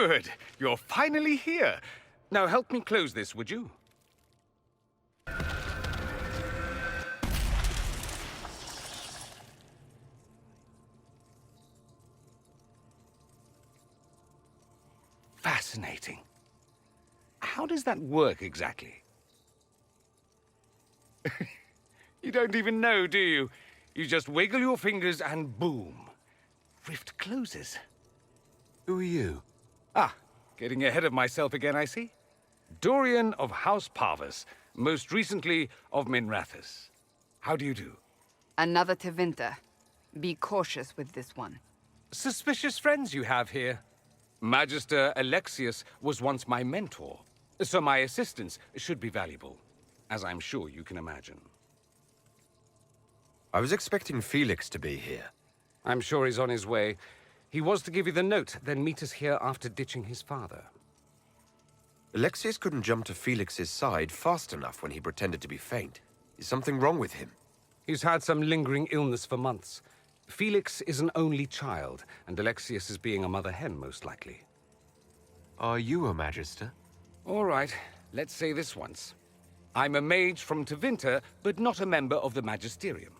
Good. You're finally here. Now help me close this, would you? Fascinating. How does that work exactly? You don't even know, do you? You just wiggle your fingers and boom. Rift closes. Who are you? Ah, getting ahead of myself again, I see. Dorian of House Parvus, most recently of Minrathous. How do you do? Another Tevinter. Be cautious with this one. Suspicious friends you have here. Magister Alexius was once my mentor, so my assistance should be valuable, as I'm sure you can imagine. I was expecting Felix to be here. I'm sure he's on his way. He was to give you the note, then meet us here after ditching his father. Alexius couldn't jump to Felix's side fast enough when he pretended to be faint. Is something wrong with him? He's had some lingering illness for months. Felix is an only child, and Alexius is being a mother hen, most likely. Are you a Magister? All right, let's say this once. I'm a mage from Tevinter, but not a member of the Magisterium.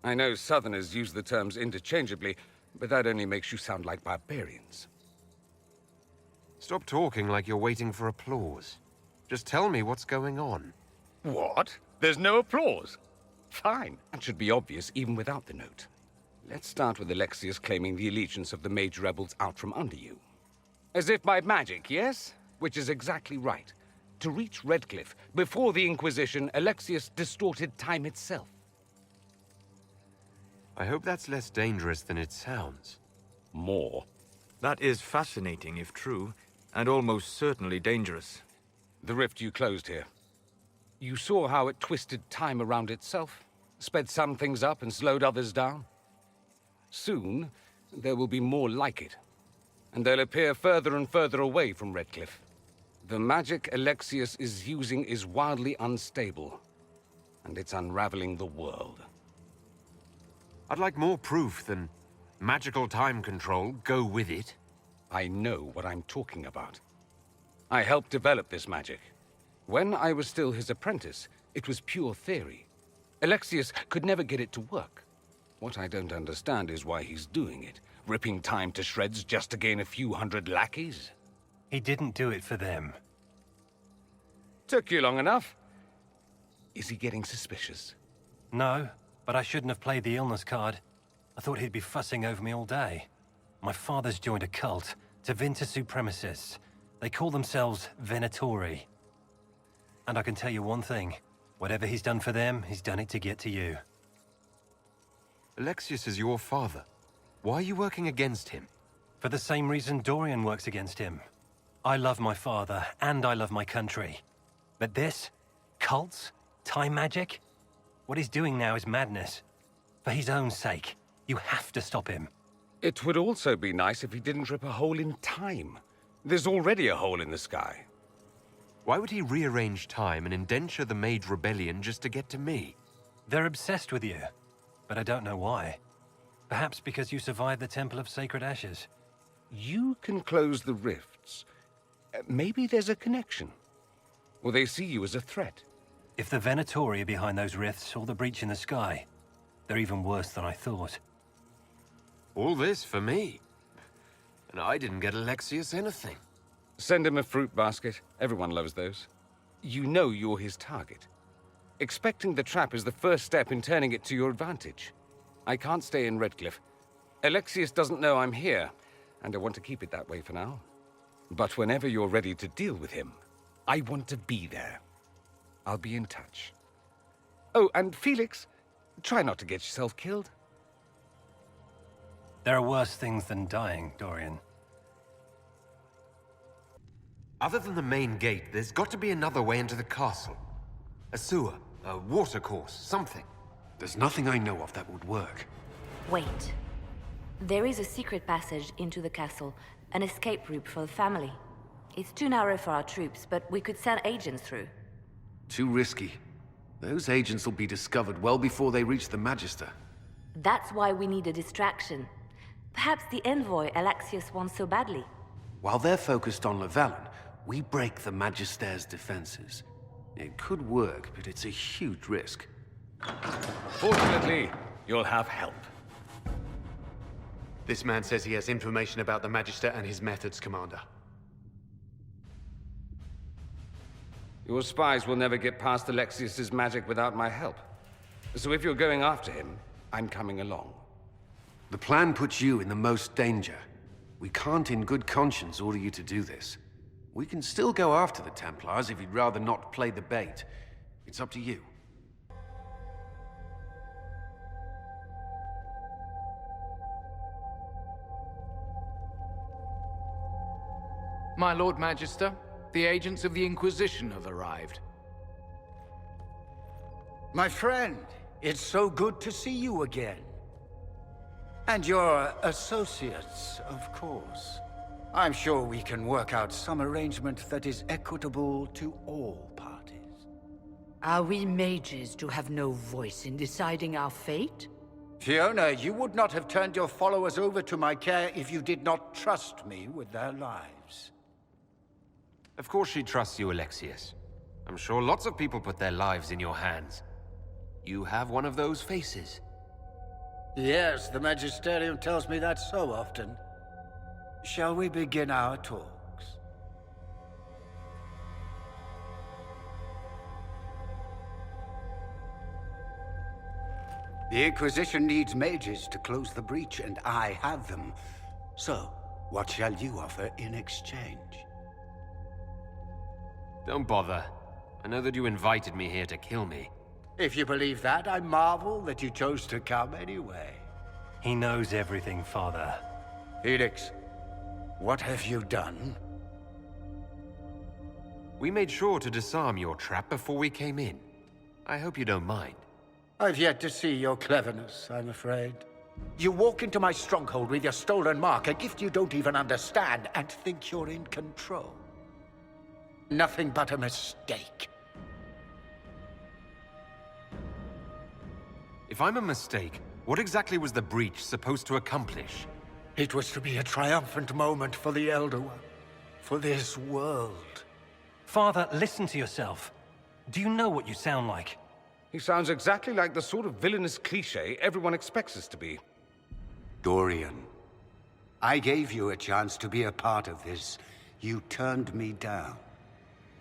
I know Southerners use the terms interchangeably, but that only makes you sound like barbarians. Stop talking like you're waiting for applause. Just tell me what's going on. What? There's no applause? Fine, that should be obvious even without the note. Let's start with Alexius claiming the allegiance of the mage rebels out from under you. As if by magic, yes? Which is exactly right. To reach Redcliffe, before the Inquisition, Alexius distorted time itself. I hope that's less dangerous than it sounds. More. That is fascinating if true, and almost certainly dangerous. The rift you closed here. You saw how it twisted time around itself, sped some things up and slowed others down. Soon, there will be more like it, and they'll appear further and further away from Redcliffe. The magic Alexius is using is wildly unstable, and it's unraveling the world. I'd like more proof than magical time control, go with it. I know what I'm talking about. I helped develop this magic. When I was still his apprentice, it was pure theory. Alexius could never get it to work. What I don't understand is why he's doing it, ripping time to shreds just to gain a few hundred lackeys. He didn't do it for them. Took you long enough. Is he getting suspicious? No, but I shouldn't have played the illness card. I thought he'd be fussing over me all day. My father's joined a cult, Tevinter supremacists. They call themselves Venatori. And I can tell you one thing. Whatever he's done for them, he's done it to get to you. Alexius is your father. Why are you working against him? For the same reason Dorian works against him. I love my father, and I love my country. But this? Cults? Time magic? What he's doing now is madness. For his own sake, you have to stop him. It would also be nice if he didn't rip a hole in time. There's already a hole in the sky. Why would he rearrange time and indenture the Mage Rebellion just to get to me? They're obsessed with you, but I don't know why. Perhaps because you survived the Temple of Sacred Ashes. You can close the rifts. Maybe there's a connection. Or they see you as a threat. If the Venatori are behind those rifts or the breach in the sky, they're even worse than I thought. All this for me. And I didn't get Alexius anything. Send him a fruit basket. Everyone loves those. You know you're his target. Expecting the trap is the first step in turning it to your advantage. I can't stay in Redcliffe. Alexius doesn't know I'm here, and I want to keep it that way for now. But whenever you're ready to deal with him, I want to be there. I'll be in touch. Oh, and Felix, try not to get yourself killed. There are worse things than dying, Dorian. Other than the main gate, there's got to be another way into the castle. A sewer, a watercourse, something. There's nothing I know of that would work. Wait. There is a secret passage into the castle, an escape route for the family. It's too narrow for our troops, but we could send agents through. Too risky. Those agents will be discovered well before they reach the Magister. That's why we need a distraction. Perhaps the envoy Alexius wants so badly. While they're focused on Llewellyn, we break the Magister's defenses. It could work, but it's a huge risk. Fortunately, you'll have help. This man says he has information about the Magister and his methods, Commander. Your spies will never get past Alexius's magic without my help. So if you're going after him, I'm coming along. The plan puts you in the most danger. We can't in good conscience order you to do this. We can still go after the Templars if you'd rather not play the bait. It's up to you. My Lord Magister, the agents of the Inquisition have arrived. My friend, it's so good to see you again. And your associates, of course. I'm sure we can work out some arrangement that is equitable to all parties. Are we mages to have no voice in deciding our fate? Fiona, you would not have turned your followers over to my care if you did not trust me with their lives. Of course she trusts you, Alexius. I'm sure lots of people put their lives in your hands. You have one of those faces. Yes, the Magisterium tells me that so often. Shall we begin our talks? The Inquisition needs mages to close the breach, and I have them. So, what shall you offer in exchange? Don't bother. I know that you invited me here to kill me. If you believe that, I marvel that you chose to come anyway. He knows everything, Father. Felix, what have you done? We made sure to disarm your trap before we came in. I hope you don't mind. I've yet to see your cleverness, I'm afraid. You walk into my stronghold with your stolen mark, a gift you don't even understand, and think you're in control. Nothing but a mistake. If I'm a mistake, what exactly was the breach supposed to accomplish? It was to be a triumphant moment for the Elder One, for this world. Father, listen to yourself. Do you know what you sound like? He sounds exactly like the sort of villainous cliché everyone expects us to be. Dorian, I gave you a chance to be a part of this. You turned me down.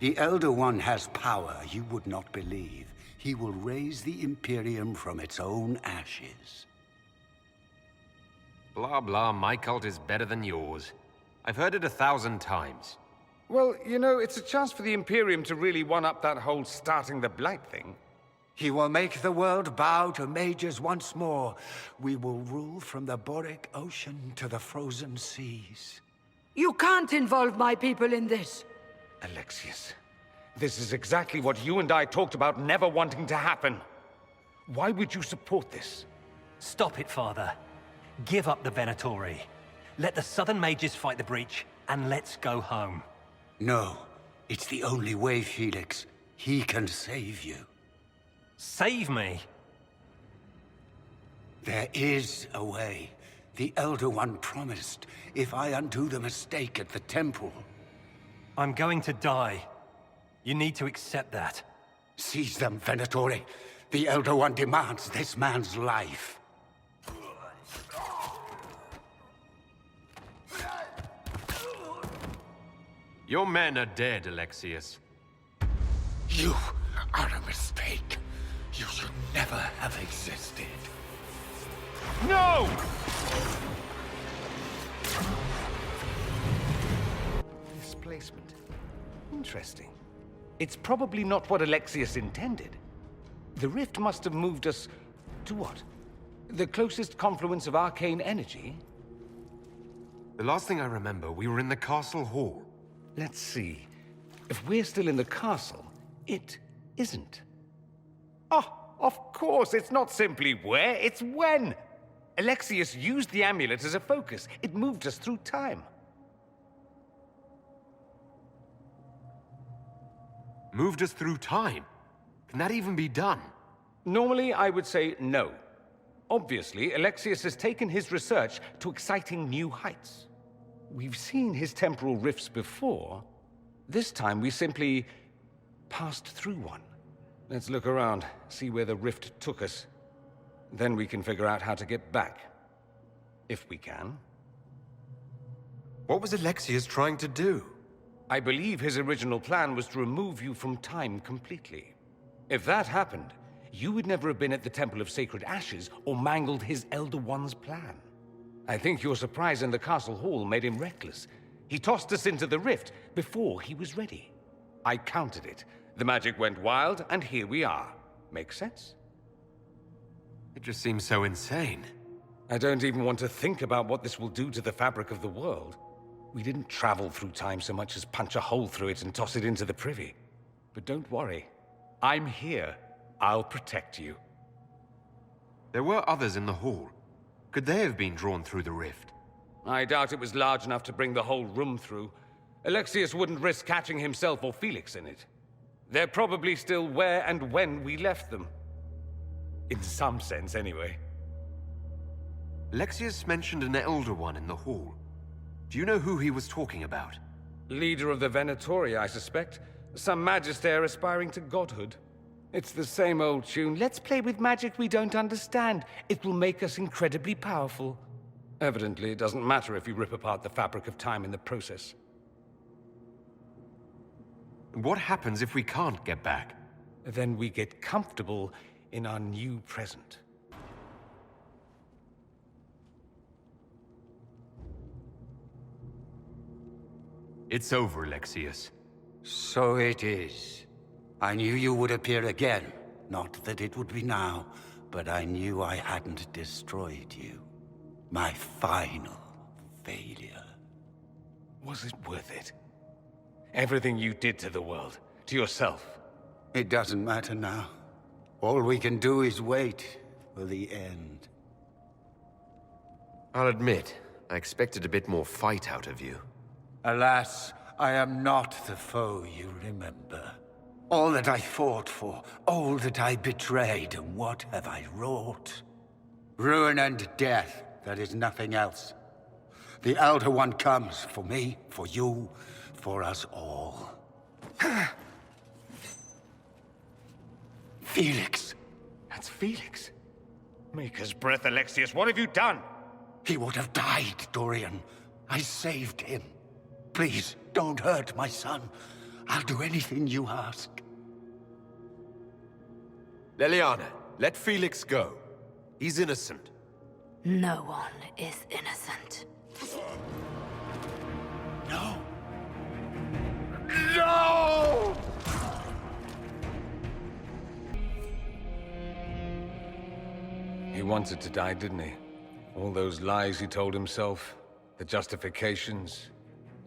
The Elder One has power you would not believe. He will raise the Imperium from its own ashes. Blah blah, my cult is better than yours. I've heard it 1,000 times. Well, you know, it's a chance for the Imperium to really one-up that whole starting the Blight thing. He will make the world bow to mages once more. We will rule from the Boric Ocean to the frozen seas. You can't involve my people in this. Alexius, this is exactly what you and I talked about never wanting to happen. Why would you support this? Stop it, Father. Give up the Venatori. Let the Southern Mages fight the breach, and let's go home. No, it's the only way, Felix. He can save you. Save me? There is a way. The Elder One promised, if I undo the mistake at the temple. I'm going to die. You need to accept that. Seize them, Venatori. The Elder One demands this man's life. Your men are dead, Alexius. You are a mistake. You should never have existed. No! Displacement. Interesting. It's probably not what Alexius intended. The rift must have moved us to what? The closest confluence of arcane energy? The last thing I remember, we were in the castle hall. Let's see. If we're still in the castle, it isn't. Oh, of course, it's not simply where, it's when. Alexius used the amulet as a focus. It moved us through time. Moved us through time? Can that even be done? Normally, I would say no. Obviously, Alexius has taken his research to exciting new heights. We've seen his temporal rifts before. This time we simply passed through one. Let's look around, see where the rift took us. Then we can figure out how to get back. If we can. What was Alexius trying to do? I believe his original plan was to remove you from time completely. If that happened, you would never have been at the Temple of Sacred Ashes or mangled his Elder One's plan. I think your surprise in the castle hall made him reckless. He tossed us into the rift before he was ready. I countered it. The magic went wild, and here we are. Make sense? It just seems so insane. I don't even want to think about what this will do to the fabric of the world. We didn't travel through time so much as punch a hole through it and toss it into the privy. But don't worry. I'm here. I'll protect you. There were others in the hall. Could they have been drawn through the rift? I doubt it was large enough to bring the whole room through. Alexius wouldn't risk catching himself or Felix in it. They're probably still where and when we left them. In some sense, anyway. Alexius mentioned an Elder One in the hall. Do you know who he was talking about? Leader of the Venatori, I suspect. Some magister aspiring to godhood. It's the same old tune. Let's play with magic we don't understand. It will make us incredibly powerful. Evidently, it doesn't matter if you rip apart the fabric of time in the process. What happens if we can't get back? Then we get comfortable in our new present. It's over, Alexius. So it is. I knew you would appear again. Not that it would be now, but I knew I hadn't destroyed you. My final failure. Was it worth it? Everything you did to the world, to yourself. It doesn't matter now. All we can do is wait for the end. I'll admit, I expected a bit more fight out of you. Alas, I am not the foe you remember. All that I fought for, all that I betrayed, and what have I wrought? Ruin and death, that is nothing else. The Elder One comes for me, for you, for us all. Felix! That's Felix. Maker's breath, Alexius, what have you done? He would have died, Dorian. I saved him. Please, don't hurt my son. I'll do anything you ask. Leliana, let Felix go. He's innocent. No one is innocent. No! No! He wanted to die, didn't he? All those lies he told himself, the justifications.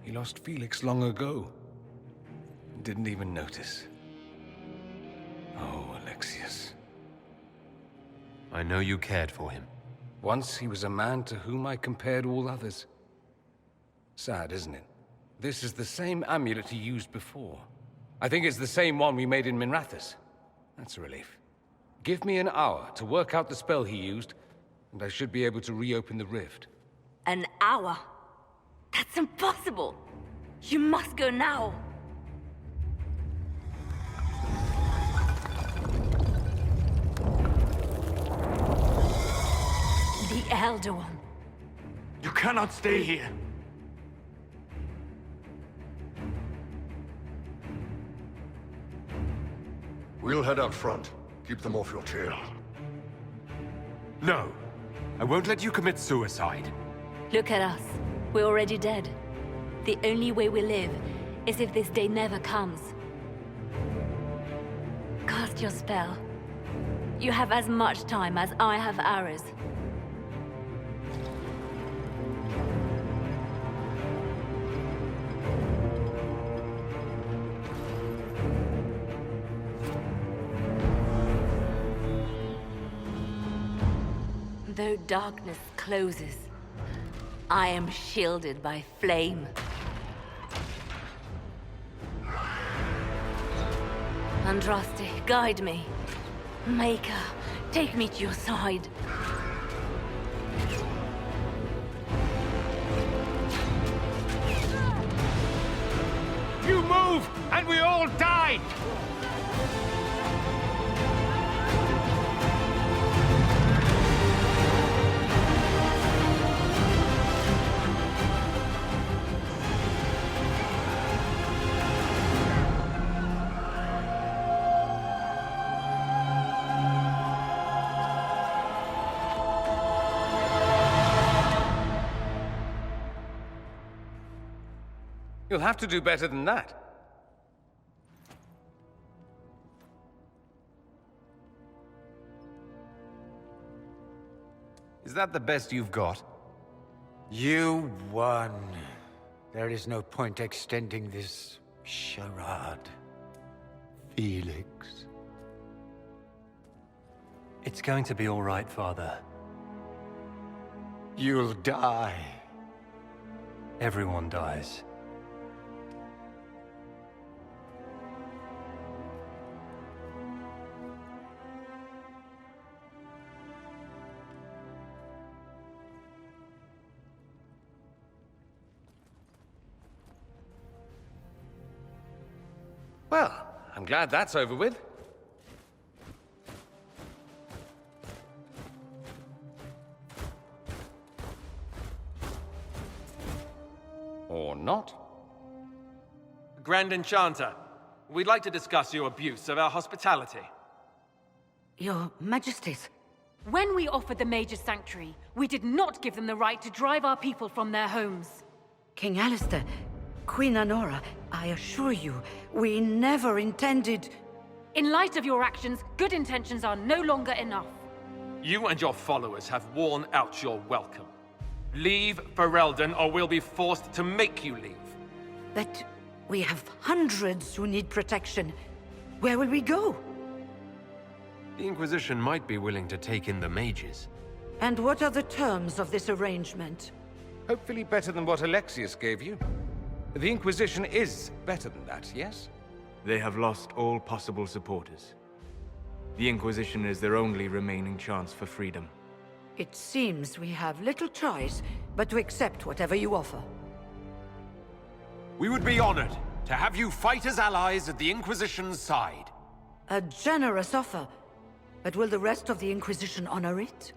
He lost Felix long ago. Didn't even notice. Oh, Alexius. I know you cared for him. Once he was a man to whom I compared all others. Sad, isn't it? This is the same amulet he used before. I think it's the same one we made in Minrathous. That's a relief. Give me an hour to work out the spell he used, and I should be able to reopen the rift. An hour? That's impossible! You must go now! The Elder One. You cannot stay here. We'll head out front. Keep them off your tail. No. I won't let you commit suicide. Look at us. We're already dead. The only way we live is if this day never comes. Cast your spell. You have as much time as I have hours. Though darkness closes, I am shielded by flame. Andraste, guide me. Maker, take me to your side. move, and we all die! You'll have to do better than that. Is that the best you've got? You won. There is no point extending this charade. Felix. It's going to be all right, Father. You'll die. Everyone dies. Well, I'm glad that's over with. Or not. Grand Enchanter, we'd like to discuss your abuse of our hospitality. Your Majesties. When we offered the Mage's Sanctuary, we did not give them the right to drive our people from their homes. King Alistair, Queen Anora, I assure you, we never intended... In light of your actions, good intentions are no longer enough. You and your followers have worn out your welcome. Leave Ferelden, or we'll be forced to make you leave. But we have hundreds who need protection. Where will we go? The Inquisition might be willing to take in the mages. And what are the terms of this arrangement? Hopefully better than what Alexius gave you. The Inquisition is better than that, yes? They have lost all possible supporters. The Inquisition is their only remaining chance for freedom. It seems we have little choice but to accept whatever you offer. We would be honored to have you fight as allies at the Inquisition's side. A generous offer, but will the rest of the Inquisition honor it?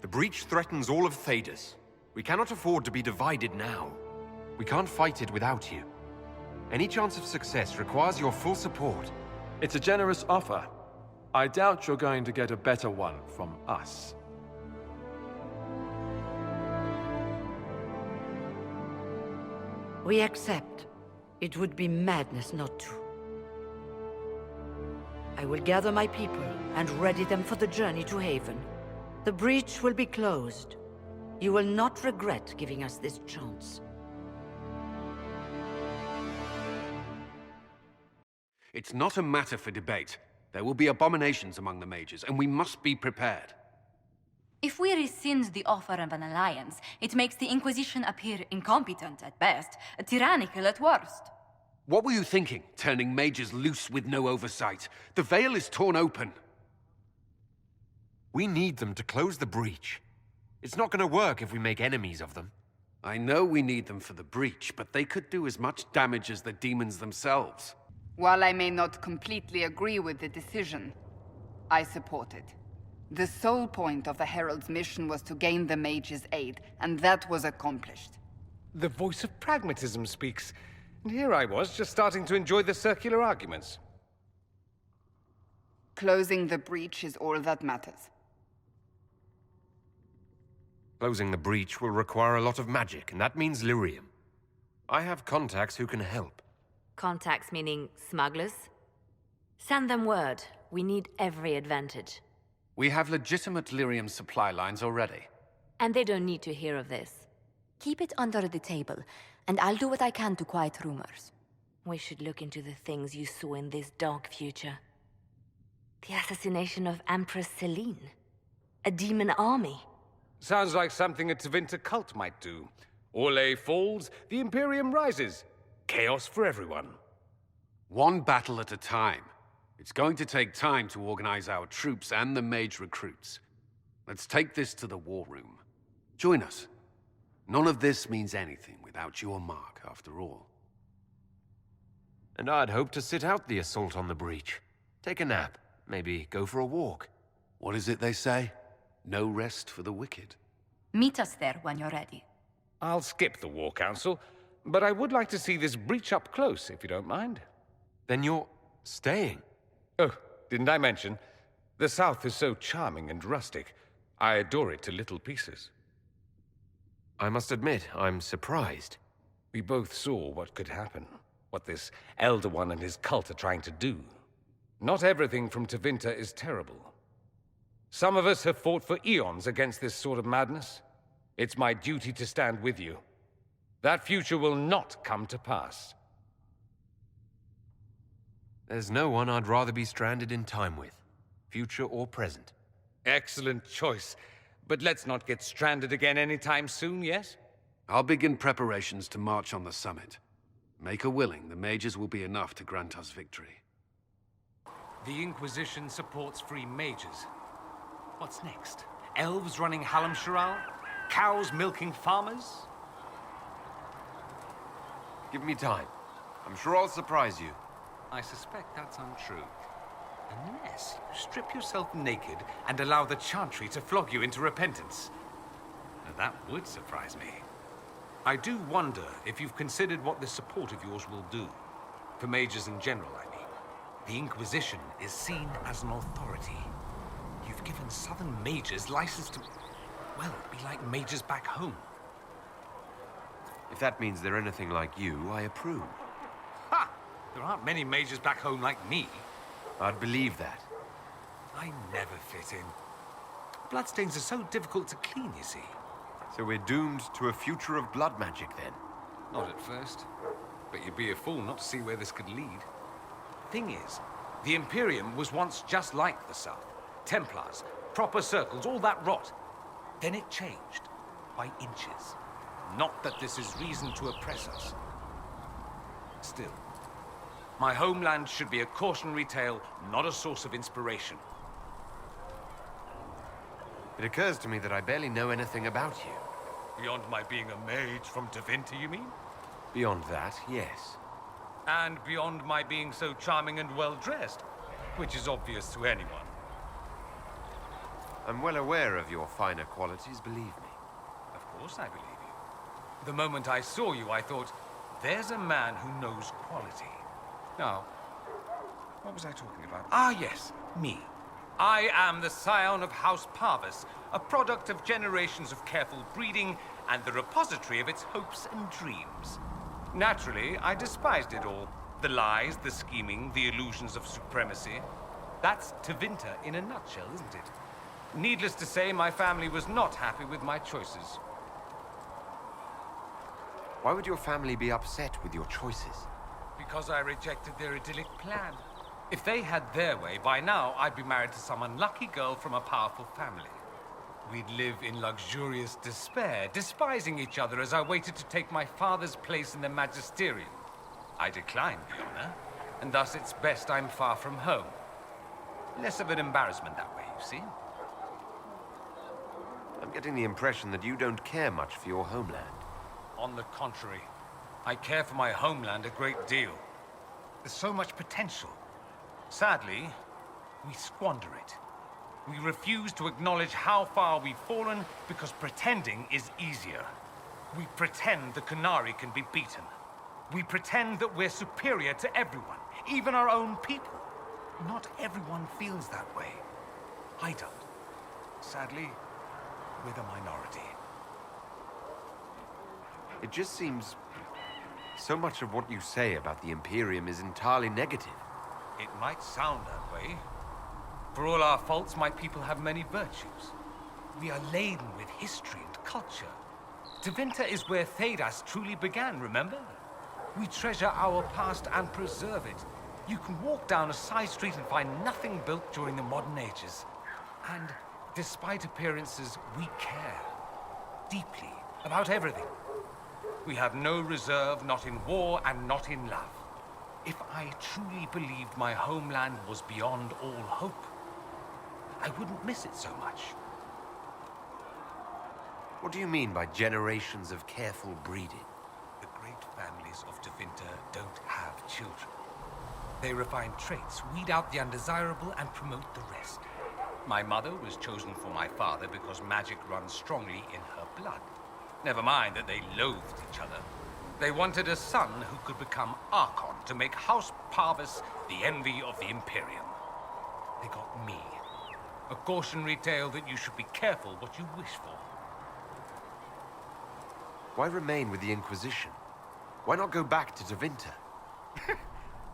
The breach threatens all of Thedas. We cannot afford to be divided now. We can't fight it without you. Any chance of success requires your full support. It's a generous offer. I doubt you're going to get a better one from us. We accept. It would be madness not to. I will gather my people and ready them for the journey to Haven. The breach will be closed. You will not regret giving us this chance. It's not a matter for debate. There will be abominations among the mages, and we must be prepared. If we rescind the offer of an alliance, it makes the Inquisition appear incompetent at best, tyrannical at worst. What were you thinking, turning mages loose with no oversight? The veil is torn open. We need them to close the breach. It's not going to work if we make enemies of them. I know we need them for the breach, but they could do as much damage as the demons themselves. While I may not completely agree with the decision, I support it. The sole point of the Herald's mission was to gain the mage's aid, and that was accomplished. The voice of pragmatism speaks. And here I was, just starting to enjoy the circular arguments. Closing the breach is all that matters. Closing the breach will require a lot of magic, and that means lyrium. I have contacts who can help. Contacts meaning smugglers? Send them word. We need every advantage. We have legitimate lyrium supply lines already. And they don't need to hear of this. Keep it under the table, and I'll do what I can to quiet rumors. We should look into the things you saw in this dark future. The assassination of Empress Celine. A demon army. Sounds like something a Tevinter cult might do. Orlais falls, the Imperium rises. Chaos for everyone. One battle at a time. It's going to take time to organize our troops and the mage recruits. Let's take this to the war room. Join us. None of this means anything without your mark, after all. And I'd hoped to sit out the assault on the breach. Take a nap, maybe go for a walk. What is it they say? No rest for the wicked. Meet us there when you're ready. I'll skip the War Council, but I would like to see this breach up close, if you don't mind. Then you're staying? Oh, didn't I mention? The South is so charming and rustic. I adore it to little pieces. I must admit, I'm surprised. We both saw what could happen, what this Elder One and his cult are trying to do. Not everything from Tevinter is terrible. Some of us have fought for eons against this sort of madness. It's my duty to stand with you. That future will not come to pass. There's no one I'd rather be stranded in time with, future or present. Excellent choice. But let's not get stranded again anytime soon, yes? I'll begin preparations to march on the summit. Make her willing, the mages will be enough to grant us victory. The Inquisition supports free mages. What's next? Elves running Halam-Sharal? Cows milking farmers? Give me time. I'm sure I'll surprise you. I suspect that's untrue. Unless you strip yourself naked and allow the Chantry to flog you into repentance. Now, that would surprise me. I do wonder if you've considered what this support of yours will do. For mages in general, I mean. The Inquisition is seen as an authority. You've given Southern mages license to, well, be like mages back home. If that means they're anything like you, I approve. Ha! There aren't many mages back home like me. I'd believe that. I never fit in. Bloodstains are so difficult to clean, you see. So we're doomed to a future of blood magic, then? Not at first. But you'd be a fool not to see where this could lead. Thing is, the Imperium was once just like the South. Templars, proper circles, all that rot. Then it changed. By inches. Not that this is reason to oppress us. Still, my homeland should be a cautionary tale, not a source of inspiration. It occurs to me that I barely know anything about you. Beyond my being a mage from Tevinter, you mean? Beyond that, yes. And beyond my being so charming and well-dressed, which is obvious to anyone. I'm well aware of your finer qualities, believe me. Of course I believe you. The moment I saw you, I thought, there's a man who knows quality. Now, what was I talking about? Ah, yes, me. I am the scion of House Parvis, a product of generations of careful breeding and the repository of its hopes and dreams. Naturally, I despised it all. The lies, the scheming, the illusions of supremacy. That's Tevinter in a nutshell, isn't it? Needless to say, my family was not happy with my choices. Why would your family be upset with your choices? Because I rejected their idyllic plan. If they had their way, by now I'd be married to some unlucky girl from a powerful family. We'd live in luxurious despair, despising each other as I waited to take my father's place in the magisterium. I declined the honor, and thus it's best I'm far from home. Less of an embarrassment that way, you see. I'm getting the impression that you don't care much for your homeland. On the contrary, I care for my homeland a great deal. There's so much potential. Sadly, we squander it. We refuse to acknowledge how far we've fallen because pretending is easier. We pretend the Qunari can be beaten. We pretend that we're superior to everyone, even our own people. Not everyone feels that way. I don't. Sadly, we're the minority. It just seems so much of what you say about the Imperium is entirely negative. It might sound that way. For all our faults, my people have many virtues. We are laden with history and culture. Tevinter is where Thedas truly began, remember? We treasure our past and preserve it. You can walk down a side street and find nothing built during the modern ages. And despite appearances, we care. Deeply. About everything. We have no reserve, not in war and not in love. If I truly believed my homeland was beyond all hope, I wouldn't miss it so much. What do you mean by generations of careful breeding? The great families of Tevinter don't have children. They refine traits, weed out the undesirable, and promote the rest. My mother was chosen for my father because magic runs strongly in her blood. Never mind that they loathed each other. They wanted a son who could become Archon to make House Parvis the envy of the Imperium. They got me. A cautionary tale that you should be careful what you wish for. Why remain with the Inquisition? Why not go back to Tevinter?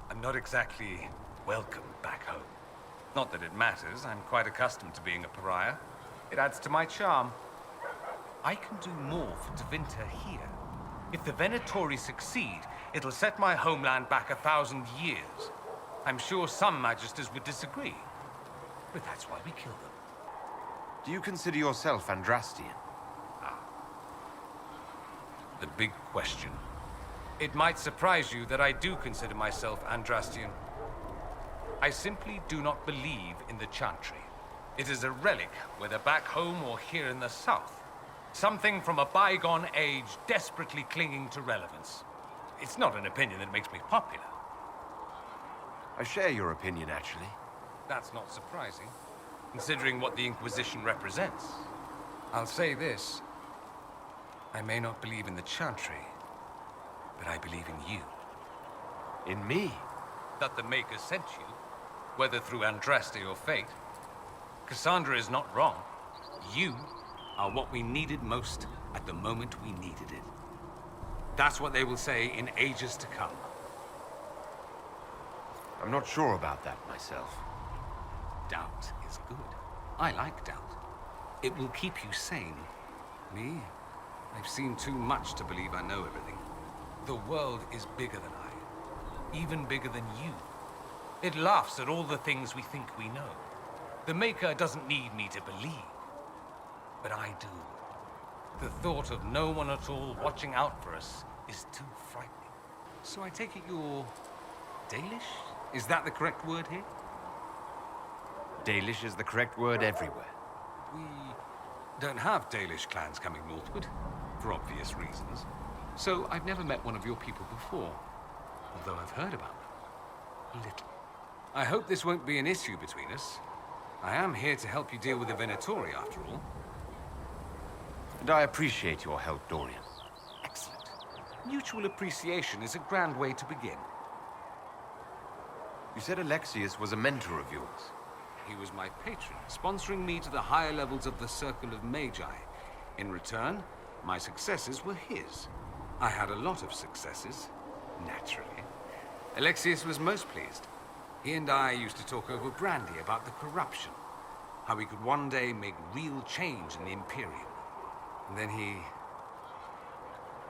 I'm not exactly welcome back home. Not that it matters, I'm quite accustomed to being a pariah. It adds to my charm. I can do more for Tevinter here. If the Venatori succeed, it'll set my homeland back 1,000 years. I'm sure some Magisters would disagree, but that's why we kill them. Do you consider yourself Andrastian? The big question. It might surprise you that I do consider myself Andrastian. I simply do not believe in the Chantry. It is a relic, whether back home or here in the south. Something from a bygone age desperately clinging to relevance. It's not an opinion that makes me popular. I share your opinion, actually. That's not surprising, considering what the Inquisition represents. I'll say this. I may not believe in the Chantry, but I believe in you. In me? That the Maker sent you, whether through Andraste or fate. Cassandra is not wrong. You are what we needed most at the moment we needed it. That's what they will say in ages to come. I'm not sure about that myself. Doubt is good. I like doubt. It will keep you sane. Me? I've seen too much to believe I know everything. The world is bigger than I. Even bigger than you. It laughs at all the things we think we know. The Maker doesn't need me to believe. But I do. The thought of no one at all watching out for us is too frightening. So I take it you're Dalish? Is that the correct word here? Dalish is the correct word everywhere. We don't have Dalish clans coming northward, for obvious reasons. So I've never met one of your people before, although I've heard about them. A little. I hope this won't be an issue between us. I am here to help you deal with the Venatori, after all. And I appreciate your help, Dorian. Excellent. Mutual appreciation is a grand way to begin. You said Alexius was a mentor of yours. He was my patron, sponsoring me to the higher levels of the Circle of Magi. In return, my successes were his. I had a lot of successes, naturally. Alexius was most pleased. He and I used to talk over brandy about the corruption, how we could one day make real change in the Imperium. And then he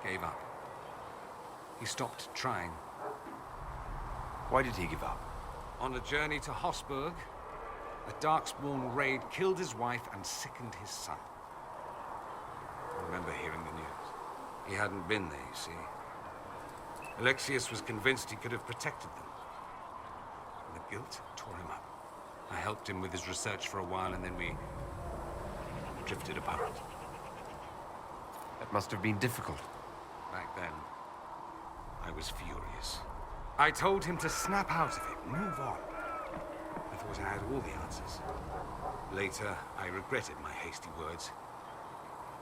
gave up. He stopped trying. Why did he give up? On a journey to Hossberg, a Darkspawn raid killed his wife and sickened his son. I remember hearing the news. He hadn't been there, you see. Alexius was convinced he could have protected them. And the guilt tore him up. I helped him with his research for a while, and then we drifted apart. That must have been difficult. Back then, I was furious. I told him to snap out of it, move on. I thought I had all the answers. Later, I regretted my hasty words.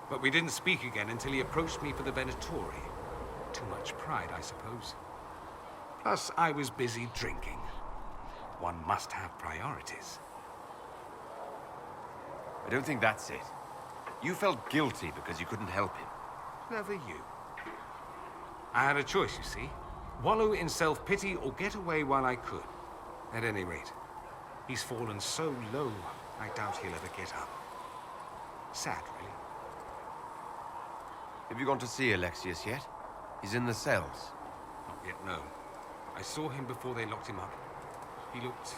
But we didn't speak again until he approached me for the Venatori. Too much pride, I suppose. Plus, I was busy drinking. One must have priorities. I don't think that's it. You felt guilty because you couldn't help him. Clever you. I had a choice, you see. Wallow in self-pity or get away while I could. At any rate, he's fallen so low, I doubt he'll ever get up. Sad, really. Have you gone to see Alexius yet? He's in the cells. Not yet, no. I saw him before they locked him up. He looked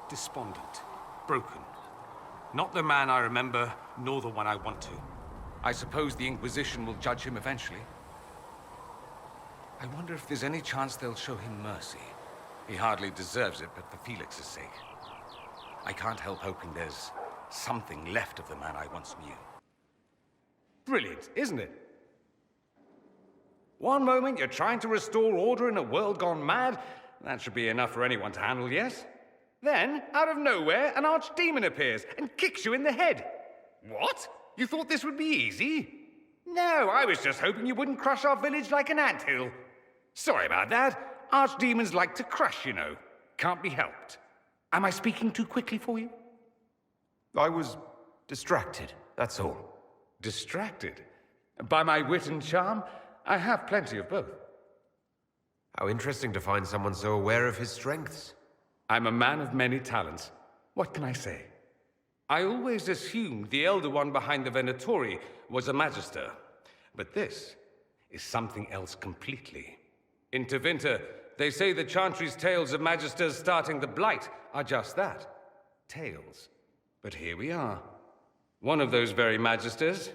despondent, broken. Not the man I remember, nor the one I want to. I suppose the Inquisition will judge him eventually. I wonder if there's any chance they'll show him mercy. He hardly deserves it, but for Felix's sake. I can't help hoping there's something left of the man I once knew. Brilliant, isn't it? One moment you're trying to restore order in a world gone mad, That should be enough for anyone to handle, yes? Then, out of nowhere, an archdemon appears and kicks you in the head. What? You thought this would be easy? No, I was just hoping you wouldn't crush our village like an anthill. Sorry about that. Archdemons like to crush, you know. Can't be helped. Am I speaking too quickly for you? I was distracted, that's all. Distracted? By my wit and charm? I have plenty of both. How interesting to find someone so aware of his strengths. I'm a man of many talents. What can I say? I always assumed the Elder One behind the Venatori was a Magister. But this is something else completely. In Tevinter, they say the Chantry's tales of Magisters starting the Blight are just that. Tales. But here we are. One of those very Magisters.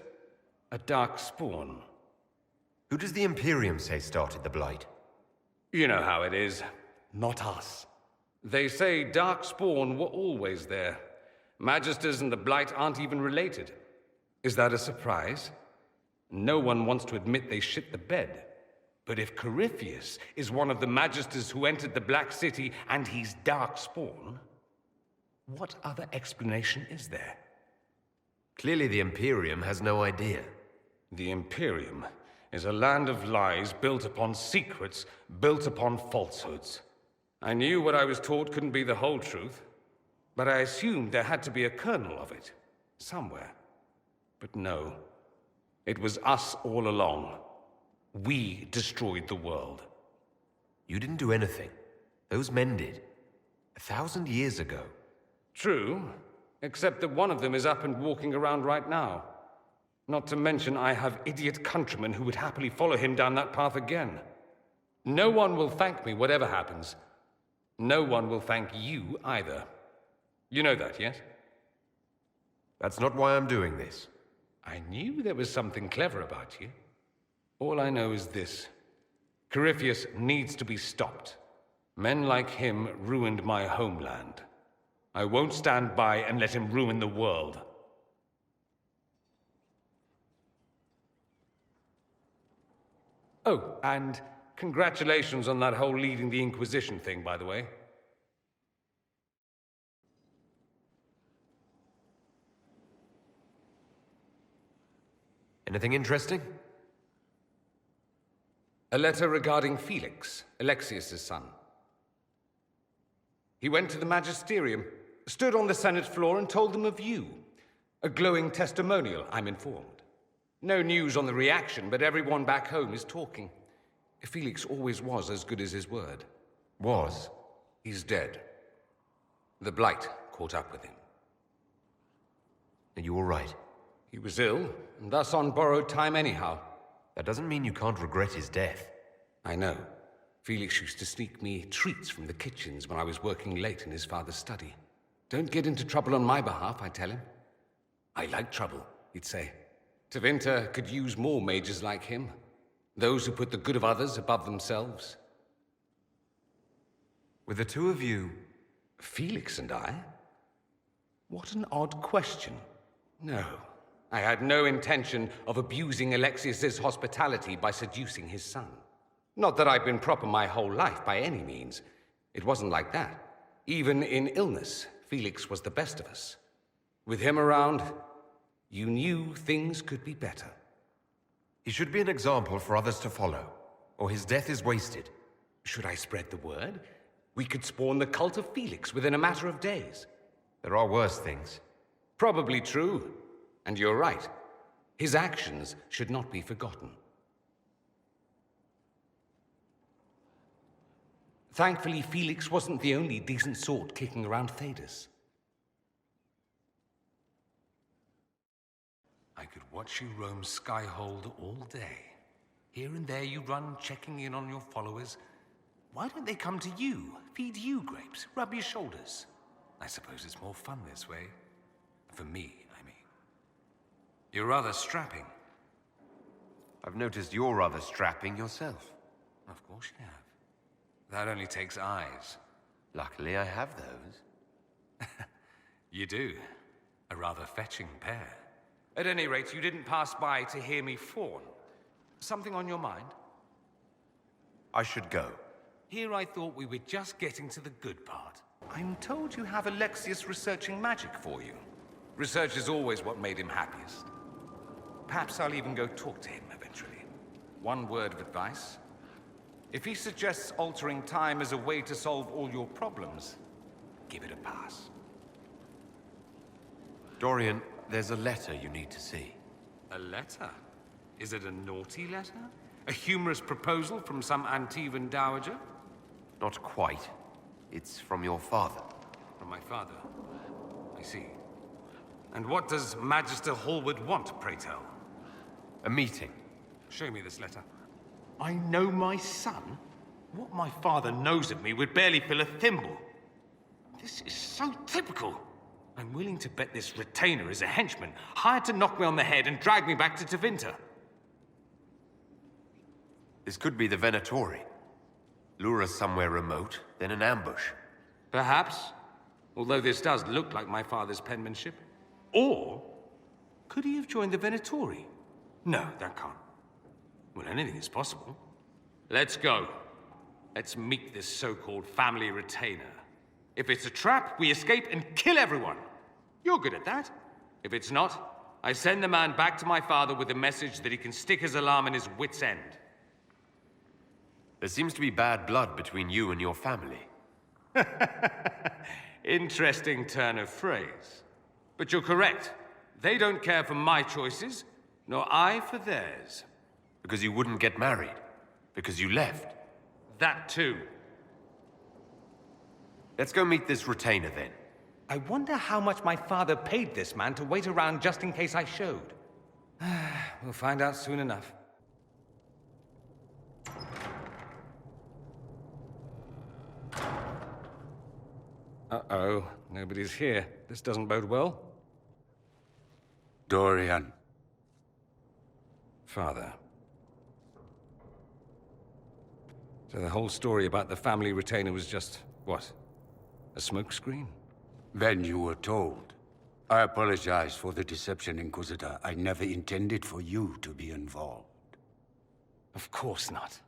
A dark spawn. Who does the Imperium say started the Blight? You know how it is. Not us. They say Darkspawn were always there. Magisters and the Blight aren't even related. Is that a surprise? No one wants to admit they shit the bed. But if Corypheus is one of the Magisters who entered the Black City and he's Darkspawn, what other explanation is there? Clearly the Imperium has no idea. The Imperium is a land of lies built upon secrets, built upon falsehoods. I knew what I was taught couldn't be the whole truth, but I assumed there had to be a kernel of it, somewhere. But no, it was us all along. We destroyed the world. You didn't do anything. Those men did. 1,000 years ago. True, except that one of them is up and walking around right now. Not to mention I have idiot countrymen who would happily follow him down that path again. No one will thank me, whatever happens. No one will thank you either. You know that, yes? That's not why I'm doing this. I knew there was something clever about you. All I know is this. Corypheus needs to be stopped. Men like him ruined my homeland. I won't stand by and let him ruin the world. Oh, and congratulations on that whole leading the Inquisition thing, by the way. Anything interesting? A letter regarding Felix, Alexius's son. He went to the Magisterium, stood on the Senate floor and told them of you. A glowing testimonial, I'm informed. No news on the reaction, but everyone back home is talking. Felix always was as good as his word. Was? He's dead. The Blight caught up with him. Are you all right? He was ill, and thus on borrowed time anyhow. That doesn't mean you can't regret his death. I know. Felix used to sneak me treats from the kitchens when I was working late in his father's study. Don't get into trouble on my behalf, I tell him. I like trouble, he'd say. Tevinter could use more mages like him. Those who put the good of others above themselves. With the two of you... Felix and I? What an odd question. No, I had no intention of abusing Alexius's hospitality by seducing his son. Not that I've been proper my whole life, by any means. It wasn't like that. Even in illness, Felix was the best of us. With him around, you knew things could be better. He should be an example for others to follow, or his death is wasted. Should I spread the word? We could spawn the cult of Felix within a matter of days. There are worse things. Probably true. And you're right. His actions should not be forgotten. Thankfully, Felix wasn't the only decent sort kicking around Thedas. I could watch you roam Skyhold all day. Here and there you run, checking in on your followers. Why don't they come to you, feed you grapes, rub your shoulders? I suppose it's more fun this way. For me, I mean. You're rather strapping. I've noticed you're rather strapping yourself. Of course you have. That only takes eyes. Luckily, I have those. You do. A rather fetching pair. At any rate, you didn't pass by to hear me fawn. Something on your mind? I should go. Here I thought we were just getting to the good part. I'm told you have Alexius researching magic for you. Research is always what made him happiest. Perhaps I'll even go talk to him eventually. One word of advice. If he suggests altering time as a way to solve all your problems, give it a pass. Dorian, there's a letter you need to see. A letter? Is it a naughty letter? A humorous proposal from some Antivan dowager? Not quite. It's from your father. From my father? I see. And what does Magister Hallward want, pray tell? A meeting. Show me this letter. I know my son? What my father knows of me would barely fill a thimble. This is so typical. I'm willing to bet this retainer is a henchman, hired to knock me on the head and drag me back to Tevinter. This could be the Venatori. Lure us somewhere remote, then an ambush. Perhaps. Although this does look like my father's penmanship. Or, could he have joined the Venatori? No, that can't. Well, anything is possible. Let's go. Let's meet this so-called family retainer. If it's a trap, we escape and kill everyone. You're good at that. If it's not, I send the man back to my father with a message that he can stick his alarm in his wit's end. There seems to be bad blood between you and your family. Interesting turn of phrase. But you're correct. They don't care for my choices, nor I for theirs. Because you wouldn't get married. Because you left. That too. Let's go meet this retainer then. I wonder how much my father paid this man to wait around just in case I showed. We'll find out soon enough. Uh-oh, nobody's here. This doesn't bode well. Dorian. Father. So the whole story about the family retainer was just, what? A smokescreen? Then you were told. I apologize for the deception, Inquisitor. I never intended for you to be involved. Of course not.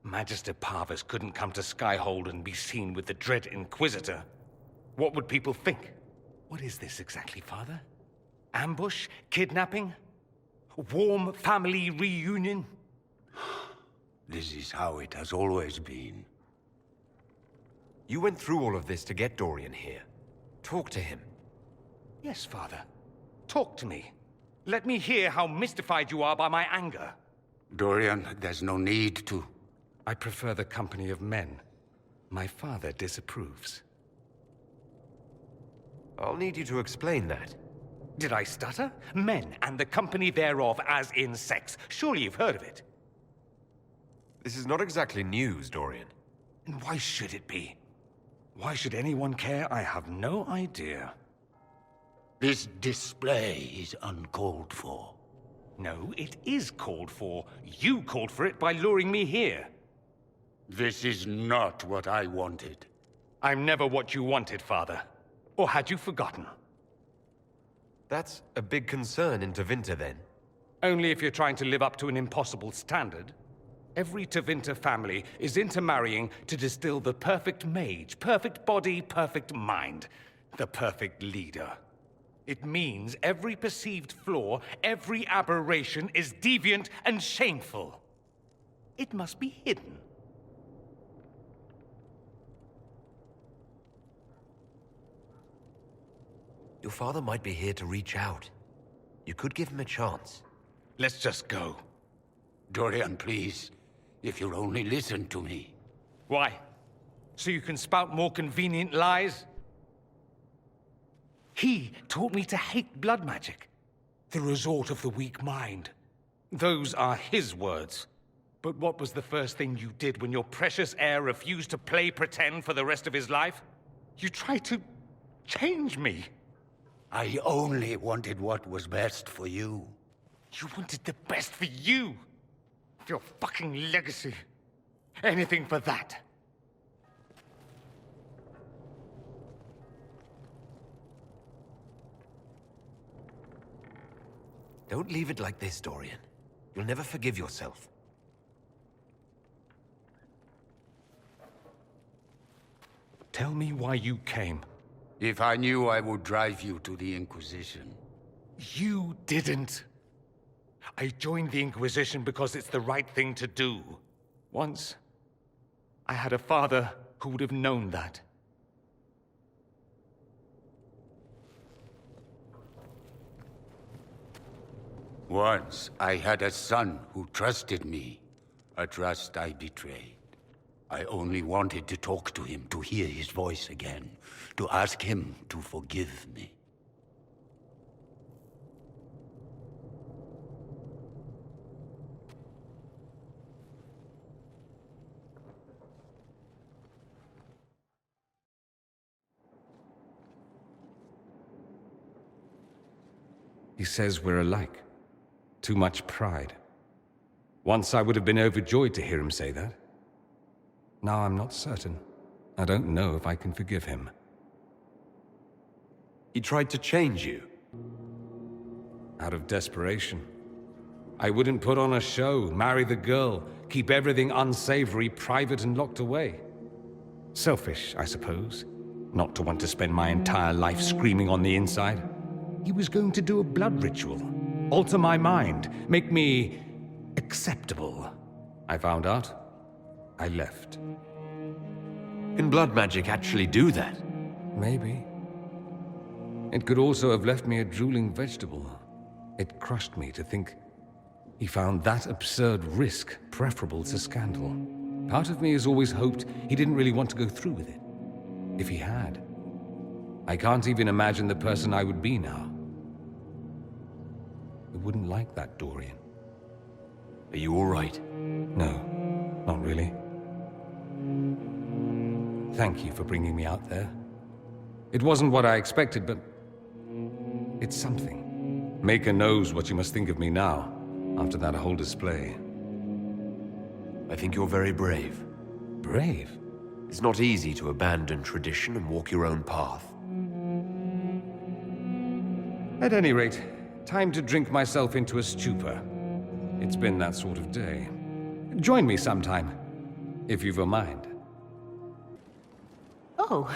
Magister Parvus couldn't come to Skyhold and be seen with the dread Inquisitor. What would people think? What is this exactly, Father? Ambush? Kidnapping? Warm family reunion? This is how it has always been. You went through all of this to get Dorian here. Talk to him. Yes, Father. Talk to me. Let me hear how mystified you are by my anger. Dorian, there's no need to. I prefer the company of men. My father disapproves. I'll need you to explain that. Did I stutter? Men, and the company thereof, as in sex. Surely you've heard of it. This is not exactly news, Dorian. And why should it be? Why should anyone care? I have no idea. This display is uncalled for. No, it is called for. You called for it by luring me here. This is not what I wanted. I'm never what you wanted, Father. Or had you forgotten? That's a big concern in Tevinter, then. Only if you're trying to live up to an impossible standard. Every Tevinter family is intermarrying to distill the perfect mage, perfect body, perfect mind, the perfect leader. It means every perceived flaw, every aberration is deviant and shameful. It must be hidden. Your father might be here to reach out. You could give him a chance. Let's just go. Dorian, please. If you'll only listen to me. Why? So you can spout more convenient lies? He taught me to hate blood magic. The resort of the weak mind. Those are his words. But what was the first thing you did when your precious heir refused to play pretend for the rest of his life? You tried to change me. I only wanted what was best for you. You wanted the best for you. Your fucking legacy. Anything for that. Don't leave it like this, Dorian. You'll never forgive yourself. Tell me why you came. If I knew, I would drive you to the Inquisition. You didn't. I joined the Inquisition because it's the right thing to do. Once, I had a father who would have known that. Once, I had a son who trusted me. A trust I betrayed. I only wanted to talk to him, to hear his voice again, to ask him to forgive me. He says we're alike. Too much pride. Once I would have been overjoyed to hear him say that. Now I'm not certain. I don't know if I can forgive him. He tried to change you? Out of desperation. I wouldn't put on a show, marry the girl, keep everything unsavory, private and locked away. Selfish, I suppose. Not to want to spend my entire life screaming on the inside. He was going to do a blood ritual. Alter my mind. Make me acceptable. I found out. I left. Can blood magic actually do that? Maybe. It could also have left me a drooling vegetable. It crushed me to think he found that absurd risk preferable to scandal. Part of me has always hoped he didn't really want to go through with it. If he had, I can't even imagine the person I would be now. I wouldn't like that, Dorian. Are you all right? No, not really. Thank you for bringing me out there. It wasn't what I expected, but it's something. Maker knows what you must think of me now, after that whole display. I think you're very brave. Brave? It's not easy to abandon tradition and walk your own path. At any rate, time to drink myself into a stupor. It's been that sort of day. Join me sometime, if you've a mind. Oh,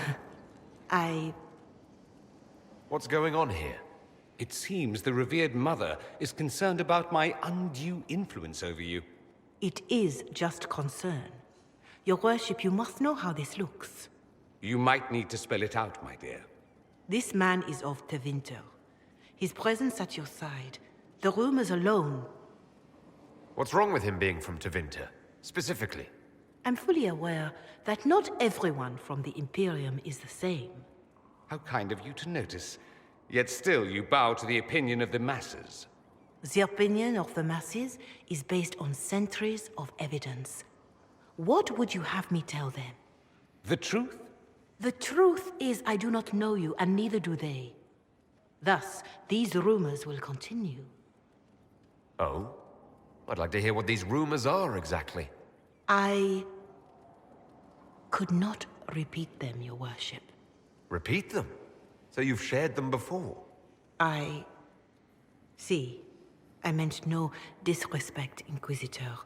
What's going on here? It seems the revered mother is concerned about my undue influence over you. It is just concern. Your worship, you must know how this looks. You might need to spell it out, my dear. This man is of Tevinter. His presence at your side, the rumors alone. What's wrong with him being from Tevinter, specifically? I'm fully aware that not everyone from the Imperium is the same. How kind of you to notice. Yet still you bow to the opinion of the masses. The opinion of the masses is based on centuries of evidence. What would you have me tell them? The truth? The truth is I do not know you, and neither do they. Thus, these rumors will continue. Oh? I'd like to hear what these rumors are, exactly. I could not repeat them, your worship. Repeat them? So you've shared them before? See, I meant no disrespect, Inquisitor.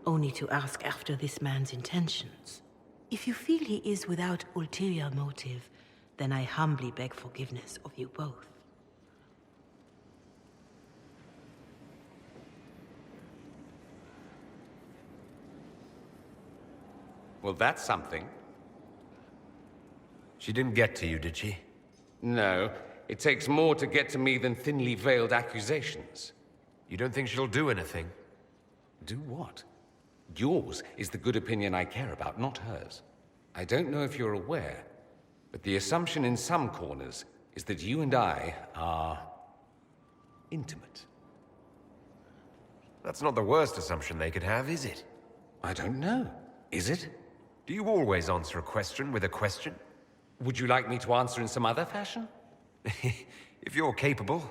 Only to ask after this man's intentions. If you feel he is without ulterior motive, then I humbly beg forgiveness of you both. Well, that's something. She didn't get to you, did she? No. It takes more to get to me than thinly veiled accusations. You don't think she'll do anything? Do what? Yours is the good opinion I care about, not hers. I don't know if you're aware, but the assumption in some corners is that you and I are intimate. That's not the worst assumption they could have, is it? I don't know. Is it? Do you always answer a question with a question? Would you like me to answer in some other fashion? If you're capable.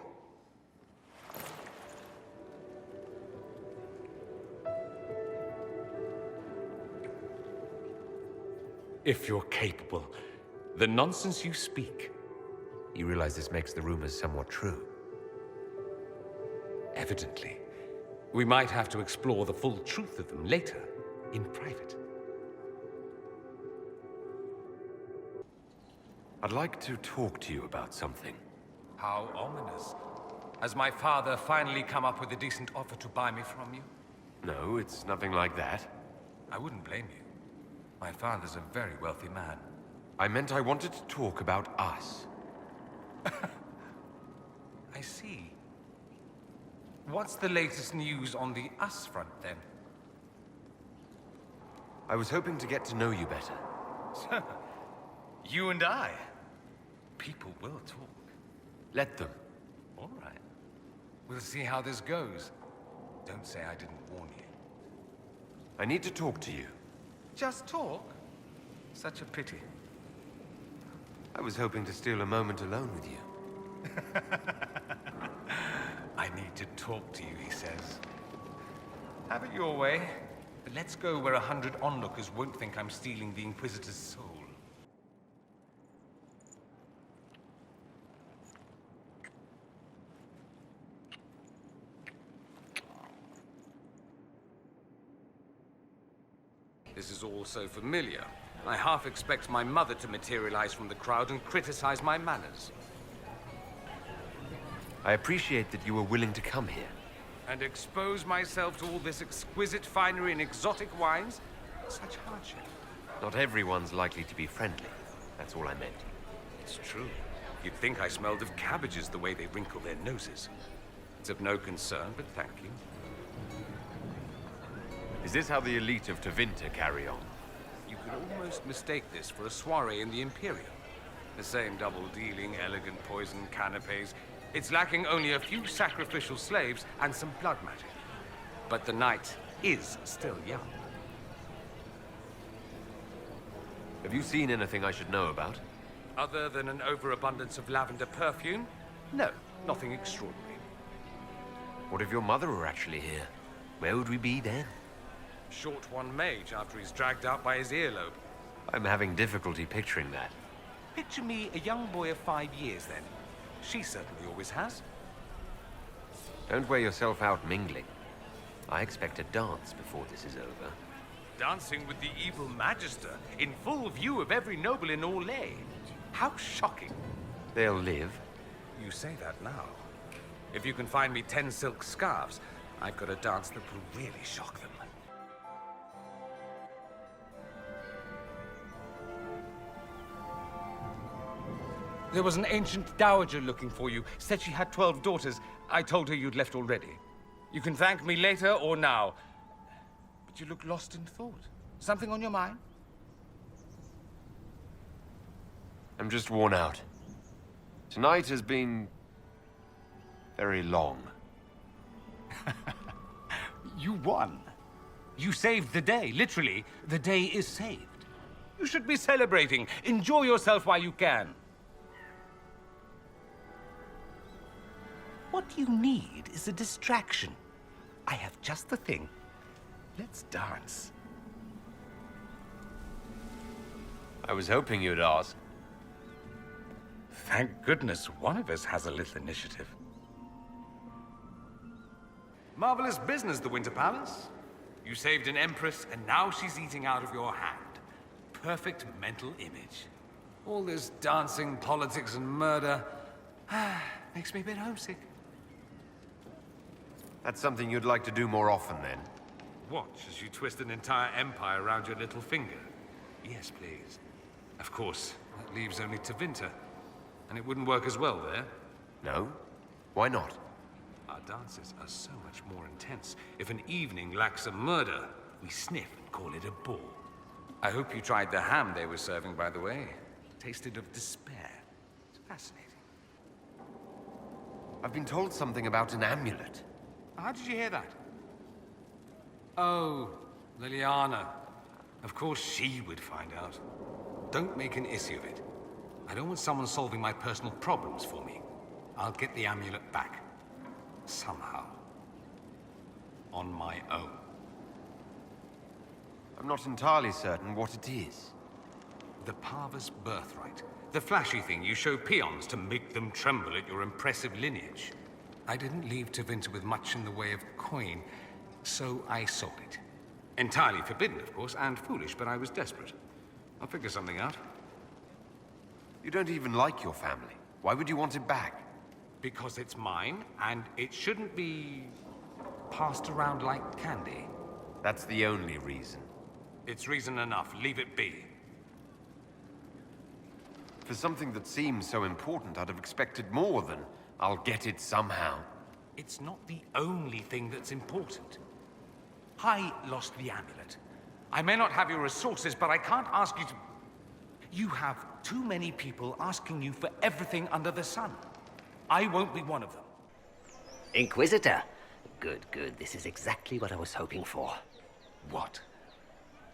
If you're capable. The nonsense you speak. You realize this makes the rumors somewhat true? Evidently. We might have to explore the full truth of them later, in private. I'd like to talk to you about something. How ominous. Has my father finally come up with a decent offer to buy me from you? No, it's nothing like that. I wouldn't blame you. My father's a very wealthy man. I meant I wanted to talk about us. I see. What's the latest news on the us front, then? I was hoping to get to know you better. You and I. People will talk. Let them. All right. We'll see how this goes. Don't say I didn't warn you. I need to talk to you. Just talk? Such a pity. I was hoping to steal a moment alone with you. I need to talk to you, he says. Have it your way. But let's go where 100 onlookers won't think I'm stealing the Inquisitor's soul. This is all so familiar. I half expect my mother to materialize from the crowd and criticize my manners. I appreciate that you were willing to come here. And expose myself to all this exquisite finery and exotic wines? Such hardship. Not everyone's likely to be friendly. That's all I meant. It's true. You'd think I smelled of cabbages the way they wrinkle their noses. It's of no concern, but thank you. Is this how the elite of Tevinter carry on? You could almost mistake this for a soiree in the Imperium. The same double-dealing, elegant poison canapes. It's lacking only a few sacrificial slaves and some blood magic. But the night is still young. Have you seen anything I should know about? Other than an overabundance of lavender perfume? No, nothing extraordinary. What if your mother were actually here? Where would we be then? Short one mage after he's dragged out by his earlobe. I'm having difficulty picturing that. Picture me a young boy of 5 years, then. She certainly always has. Don't wear yourself out mingling. I expect a dance before this is over. Dancing with the evil Magister, in full view of every noble in Orlais. How shocking. They'll live. You say that now. If you can find me 10 silk scarves, I've got a dance that will really shock them. There was an ancient dowager looking for you. Said she had 12 daughters. I told her you'd left already. You can thank me later or now. But you look lost in thought. Something on your mind? I'm just worn out. Tonight has been very long. You won. You saved the day, literally. The day is saved. You should be celebrating. Enjoy yourself while you can. What you need is a distraction. I have just the thing. Let's dance. I was hoping you'd ask. Thank goodness one of us has a little initiative. Marvelous business, the Winter Palace. You saved an empress, and now she's eating out of your hand. Perfect mental image. All this dancing, politics, and murder makes me a bit homesick. That's something you'd like to do more often, then? Watch as you twist an entire empire around your little finger. Yes, please. Of course, that leaves only Tevinter. And it wouldn't work as well there. No? Why not? Our dances are so much more intense. If an evening lacks a murder, we sniff and call it a ball. I hope you tried the ham they were serving, by the way. Tasted of despair. It's fascinating. I've been told something about an amulet. How did you hear that? Oh, Liliana. Of course she would find out. Don't make an issue of it. I don't want someone solving my personal problems for me. I'll get the amulet back. Somehow. On my own. I'm not entirely certain what it is. The Parva's birthright. The flashy thing you show peons to make them tremble at your impressive lineage. I didn't leave Tevinter with much in the way of coin, so I sold it. Entirely forbidden, of course, and foolish, but I was desperate. I'll figure something out. You don't even like your family. Why would you want it back? Because it's mine, and it shouldn't be passed around like candy. That's the only reason. It's reason enough. Leave it be. For something that seems so important, I'd have expected more than, I'll get it somehow. It's not the only thing that's important. I lost the amulet. I may not have your resources, but I can't ask you to... You have too many people asking you for everything under the sun. I won't be one of them. Inquisitor. Good, good. This is exactly what I was hoping for. What?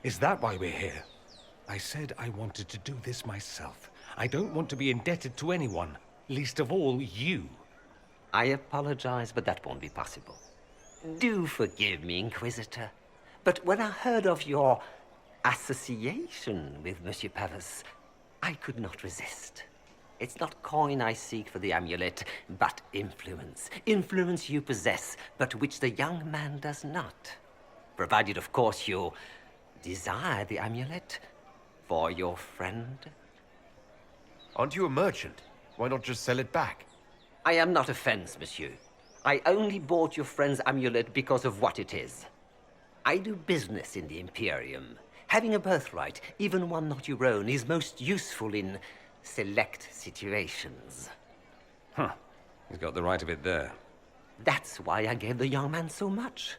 Is that why we're here? I said I wanted to do this myself. I don't want to be indebted to anyone, least of all you. I apologize, but that won't be possible. Do forgive me, Inquisitor. But when I heard of your association with Monsieur Pavas, I could not resist. It's not coin I seek for the amulet, but influence. Influence you possess, but which the young man does not. Provided, of course, you desire the amulet for your friend. Aren't you a merchant? Why not just sell it back? I am not a fence, monsieur. I only bought your friend's amulet because of what it is. I do business in the Imperium. Having a birthright, even one not your own, is most useful in select situations. Huh. He's got the right of it there. That's why I gave the young man so much.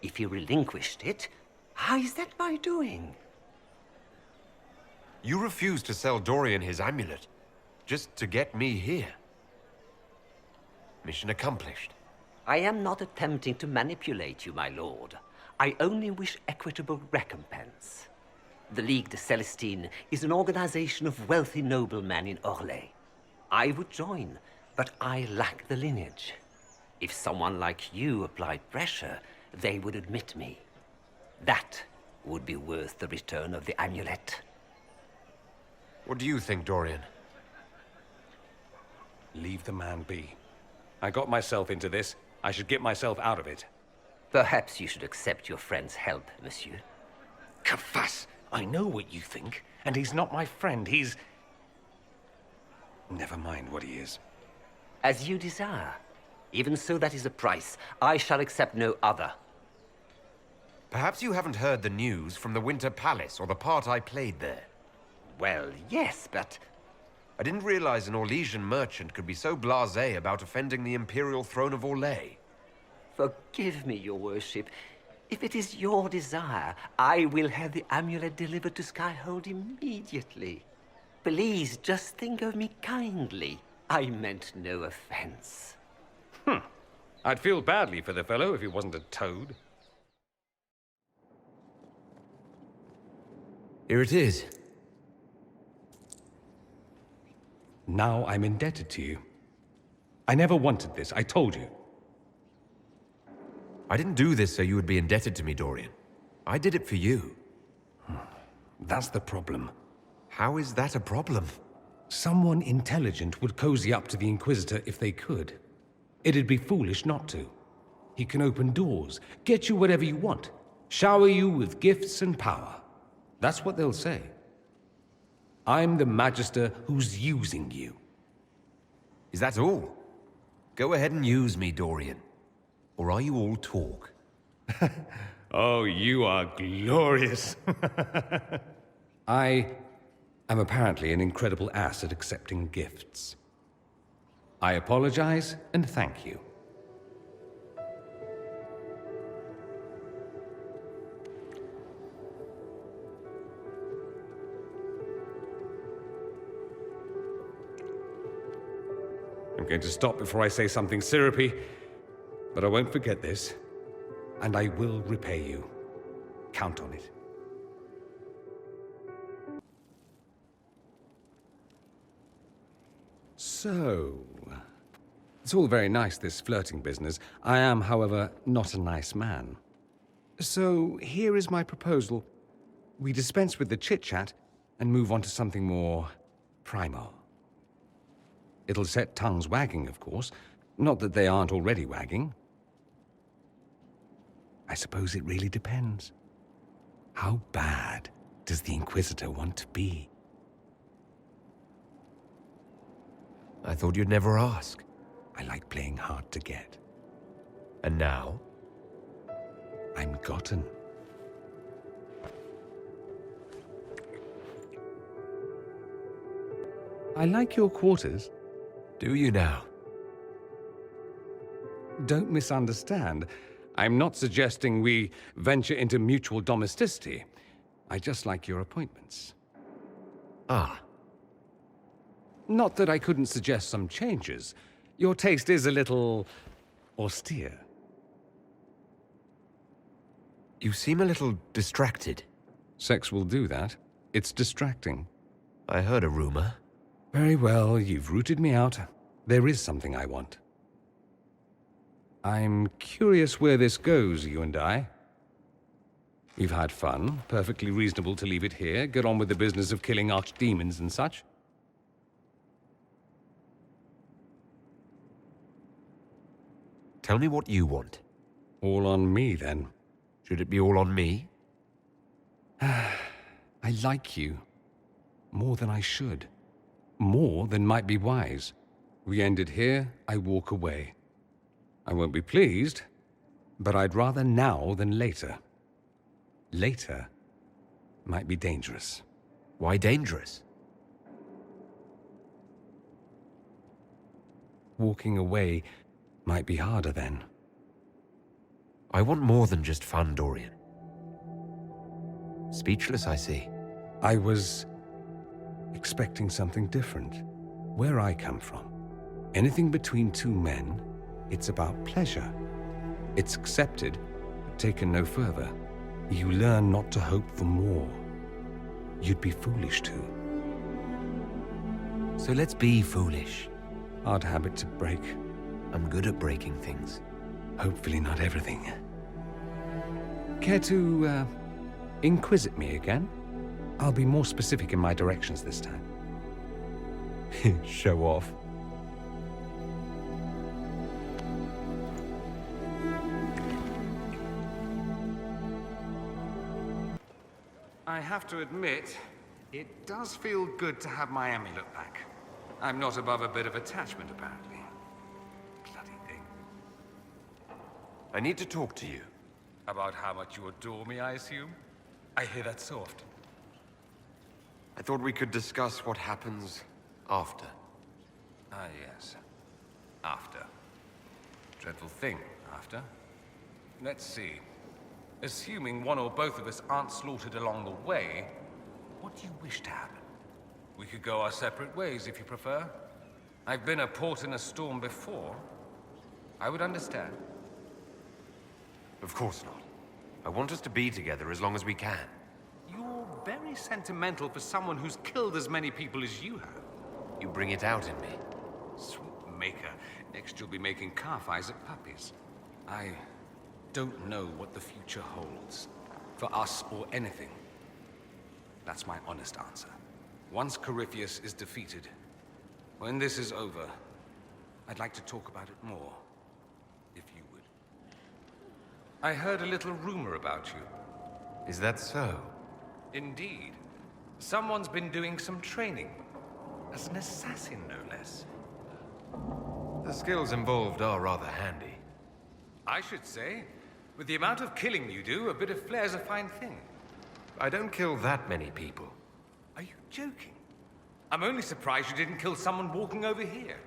If he relinquished it, how is that my doing? You refused to sell Dorian his amulet, just to get me here. Mission accomplished. I am not attempting to manipulate you, my lord. I only wish equitable recompense. The Ligue de Celestine is an organization of wealthy noblemen in Orlais. I would join, but I lack the lineage. If someone like you applied pressure, they would admit me. That would be worth the return of the amulet. What do you think, Dorian? Leave the man be. I got myself into this. I should get myself out of it. Perhaps you should accept your friend's help, monsieur. Kafas! I know what you think, and he's not my friend. He's... Never mind what he is. As you desire. Even so, that is the price. I shall accept no other. Perhaps you haven't heard the news from the Winter Palace or the part I played there. Well, yes, but... I didn't realize an Orlesian merchant could be so blasé about offending the Imperial throne of Orlais. Forgive me, your worship. If it is your desire, I will have the amulet delivered to Skyhold immediately. Please, just think of me kindly. I meant no offense. I'd feel badly for the fellow if he wasn't a toad. Here it is. Now I'm indebted to you. I never wanted this, I told you. I didn't do this so you would be indebted to me, Dorian. I did it for you. That's the problem. How is that a problem? Someone intelligent would cozy up to the Inquisitor if they could. It'd be foolish not to. He can open doors, get you whatever you want, shower you with gifts and power. That's what they'll say. I'm the Magister who's using you. Is that all? Go ahead and use me, Dorian. Or are you all talk? Oh, you are glorious. I am apparently an incredible ass at accepting gifts. I apologize and thank you. I'm going to stop before I say something syrupy, but I won't forget this, and I will repay you. Count on it. So, it's all very nice, this flirting business. I am, however, not a nice man. So, here is my proposal. We dispense with the chit-chat and move on to something more primal. It'll set tongues wagging, of course. Not that they aren't already wagging. I suppose it really depends. How bad does the Inquisitor want to be? I thought you'd never ask. I like playing hard to get. And now? I'm gotten. I like your quarters. Do you now? Don't misunderstand. I'm not suggesting we venture into mutual domesticity. I just like your appointments. Ah. Not that I couldn't suggest some changes. Your taste is a little austere. You seem a little distracted. Sex will do that. It's distracting. I heard a rumor. Very well, you've rooted me out. There is something I want. I'm curious where this goes, you and I. We've had fun, perfectly reasonable to leave it here, get on with the business of killing archdemons and such. Tell me what you want. All on me, then. Should it be all on me? I like you. More than I should. More than might be wise. We end it here, I walk away. I won't be pleased, but I'd rather now than later. Later might be dangerous. Why dangerous? Walking away might be harder then. I want more than just fun, Dorian. Speechless, I see. I was expecting something different. Where I come from, anything between two men, it's about pleasure. It's accepted, but taken no further. You learn not to hope for more. You'd be foolish to. So let's be foolish. Hard habit to break. I'm good at breaking things. Hopefully not everything. Care to, inquisit me again? I'll be more specific in my directions this time. Show off. I have to admit, it does feel good to have my amulet back. I'm not above a bit of attachment, apparently. Bloody thing. I need to talk to you. About how much you adore me, I assume? I hear that so often. I thought we could discuss what happens after. Ah, yes. After. Dreadful thing, after. Let's see. Assuming one or both of us aren't slaughtered along the way, what do you wish to happen? We could go our separate ways if you prefer. I've been a port in a storm before. I would understand. Of course not. I want us to be together as long as we can. You're very sentimental for someone who's killed as many people as you have. You bring it out in me. Sweet maker. Next you'll be making calf eyes at puppies. I don't know what the future holds. For us or anything. That's my honest answer. Once Corypheus is defeated, when this is over, I'd like to talk about it more. If you would. I heard a little rumor about you. Is that so? Indeed. Someone's been doing some training. As an assassin, no less. The skills involved are rather handy. I should say. With the amount of killing you do, a bit of flair's a fine thing. I don't kill that many people. Are you joking? I'm only surprised you didn't kill someone walking over here.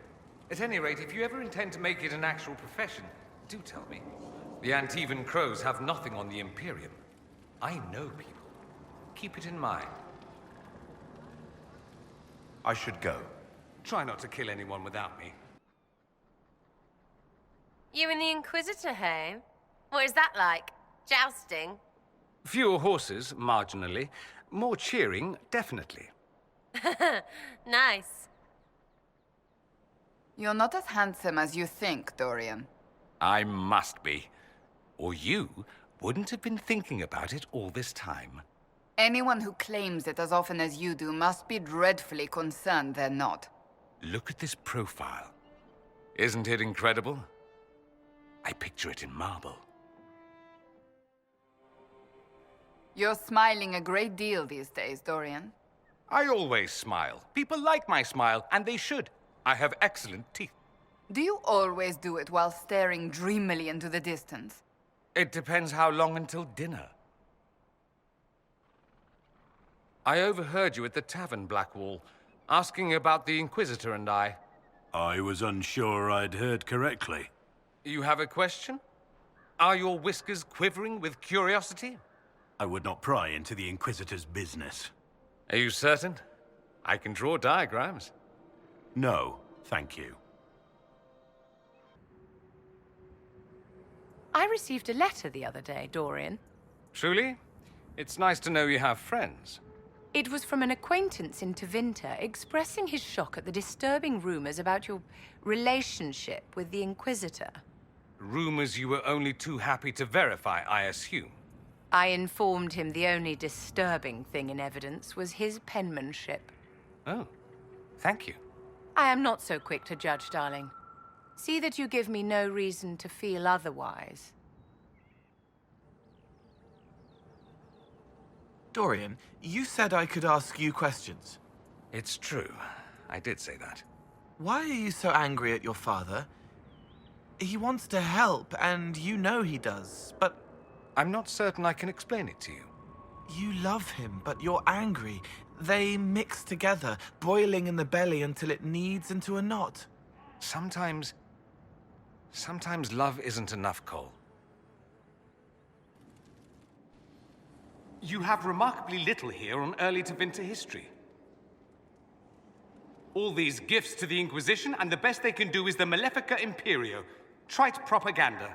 At any rate, if you ever intend to make it an actual profession, do tell me. The Antivan Crows have nothing on the Imperium. I know people. Keep it in mind. I should go. Try not to kill anyone without me. You and the Inquisitor, hey? What is that like? Jousting? Fewer horses, marginally. More cheering, definitely. Nice. You're not as handsome as you think, Dorian. I must be. Or you wouldn't have been thinking about it all this time. Anyone who claims it as often as you do must be dreadfully concerned they're not. Look at this profile. Isn't it incredible? I picture it in marble. You're smiling a great deal these days, Dorian. I always smile. People like my smile, and they should. I have excellent teeth. Do you always do it while staring dreamily into the distance? It depends how long until dinner. I overheard you at the tavern, Blackwall, asking about the Inquisitor and I. I was unsure I'd heard correctly. You have a question? Are your whiskers quivering with curiosity? I would not pry into the Inquisitor's business. Are you certain? I can draw diagrams. No, thank you. I received a letter the other day, Dorian. Truly? It's nice to know you have friends. It was from an acquaintance in Tevinter, expressing his shock at the disturbing rumors about your relationship with the Inquisitor. Rumors you were only too happy to verify, I assume. I informed him the only disturbing thing in evidence was his penmanship. Oh, thank you. I am not so quick to judge, darling. See that you give me no reason to feel otherwise. Dorian, you said I could ask you questions. It's true. I did say that. Why are you so angry at your father? He wants to help, and you know he does, but... I'm not certain I can explain it to you. You love him, but you're angry. They mix together, boiling in the belly until it kneads into a knot. Sometimes love isn't enough, Cole. You have remarkably little here on early Tevinter history. All these gifts to the Inquisition, and the best they can do is the Malefica Imperio. Trite propaganda.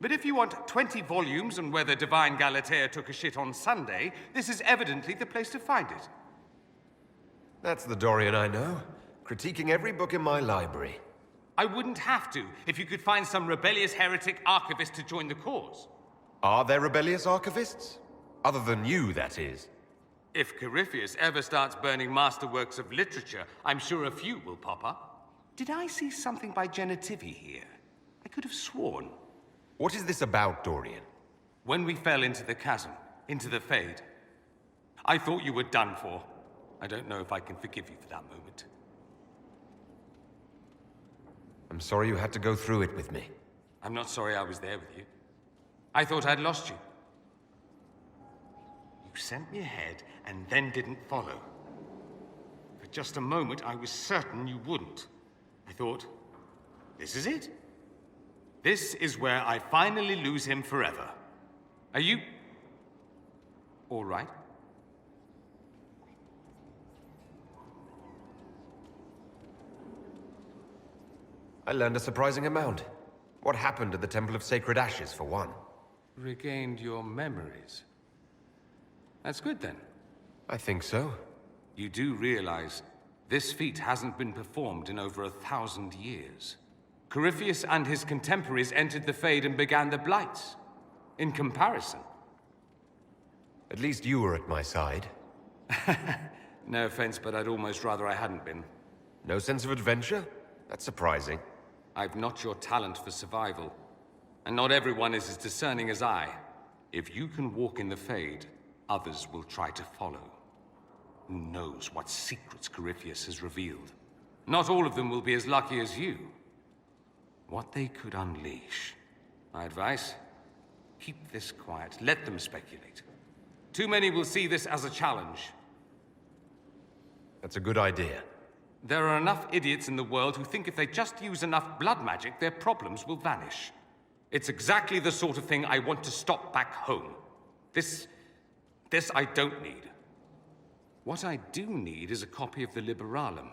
But if you want 20 volumes on whether Divine Galatea took a shit on Sunday, this is evidently the place to find it. That's the Dorian I know. Critiquing every book in my library. I wouldn't have to, if you could find some rebellious heretic archivist to join the cause. Are there rebellious archivists? Other than you, that is. If Corypheus ever starts burning masterworks of literature, I'm sure a few will pop up. Did I see something by Genitivi here? I could have sworn. What is this about, Dorian? When we fell into the chasm, into the Fade, I thought you were done for. I don't know if I can forgive you for that moment. I'm sorry you had to go through it with me. I'm not sorry I was there with you. I thought I'd lost you. You sent me ahead and then didn't follow. For just a moment, I was certain you wouldn't. I thought, this is it. This is where I finally lose him forever. Are you... all right? I learned a surprising amount. What happened at the Temple of Sacred Ashes, for one? Regained your memories. That's good, then. I think so. You do realize this feat hasn't been performed in over 1,000 years. Corypheus and his contemporaries entered the Fade and began the Blights. In comparison... At least you were at my side. No offense, but I'd almost rather I hadn't been. No sense of adventure? That's surprising. I've not your talent for survival. And not everyone is as discerning as I. If you can walk in the Fade, others will try to follow. Who knows what secrets Corypheus has revealed? Not all of them will be as lucky as you. What they could unleash. My advice? Keep this quiet. Let them speculate. Too many will see this as a challenge. That's a good idea. There are enough idiots in the world who think if they just use enough blood magic, their problems will vanish. It's exactly the sort of thing I want to stop back home. This I don't need. What I do need is a copy of the Liberalum.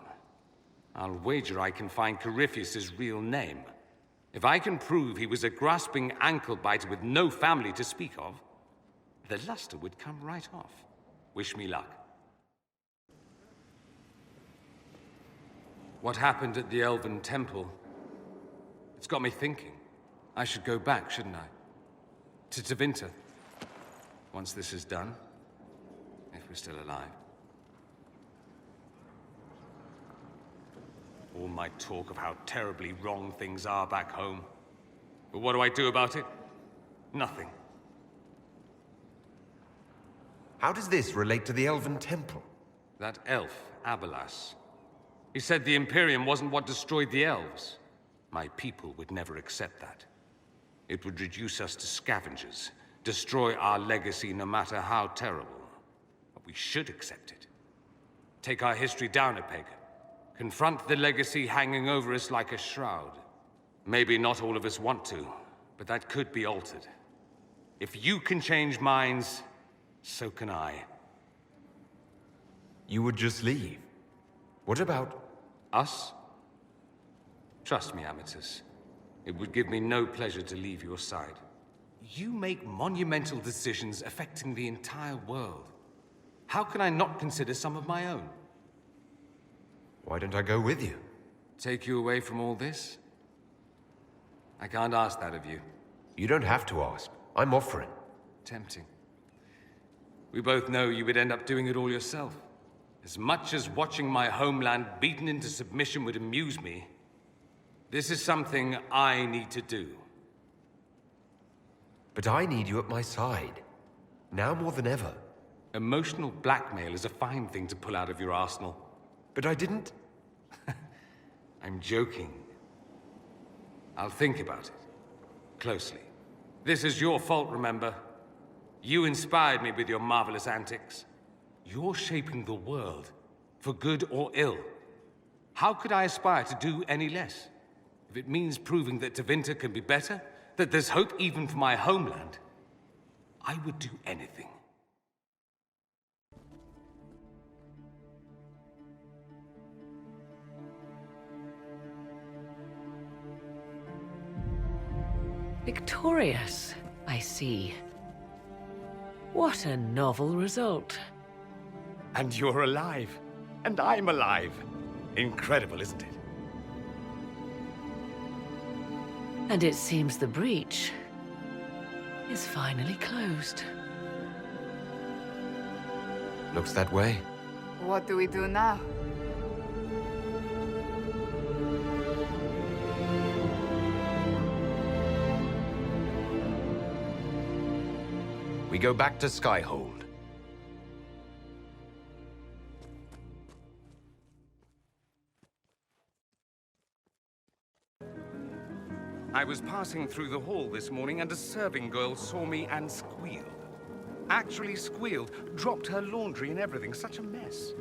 I'll wager I can find Corypheus's real name. If I can prove he was a grasping ankle-biter with no family to speak of, the luster would come right off. Wish me luck. What happened at the Elven Temple? It's got me thinking. I should go back, shouldn't I? To Tevinter. Once this is done. If we're still alive. All my talk of how terribly wrong things are back home. But what do I do about it? Nothing. How does this relate to the Elven Temple? That elf, Abelas. He said the Imperium wasn't what destroyed the elves. My people would never accept that. It would reduce us to scavengers, destroy our legacy no matter how terrible. But we should accept it. Take our history down a peg. Confront the legacy hanging over us like a shroud. Maybe not all of us want to, but that could be altered. If you can change minds, so can I. You would just leave? What about us? Trust me, Amatus. It would give me no pleasure to leave your side. You make monumental decisions affecting the entire world. How can I not consider some of my own? Why don't I go with you? Take you away from all this? I can't ask that of you. You don't have to ask. I'm offering. Tempting. We both know you would end up doing it all yourself. As much as watching my homeland beaten into submission would amuse me, this is something I need to do. But I need you at my side. Now more than ever. Emotional blackmail is a fine thing to pull out of your arsenal. But I didn't... I'm joking. I'll think about it. Closely. This is your fault, remember? You inspired me with your marvelous antics. You're shaping the world, for good or ill. How could I aspire to do any less? If it means proving that Tevinter can be better, that there's hope even for my homeland, I would do anything. Victorious, I see. What a novel result. And you're alive. And I'm alive. Incredible, isn't it? And it seems the breach is finally closed. Looks that way. What do we do now? We go back to Skyhold. I was passing through the hall this morning and a serving girl saw me and squealed. Actually squealed, dropped her laundry and everything. Such a mess.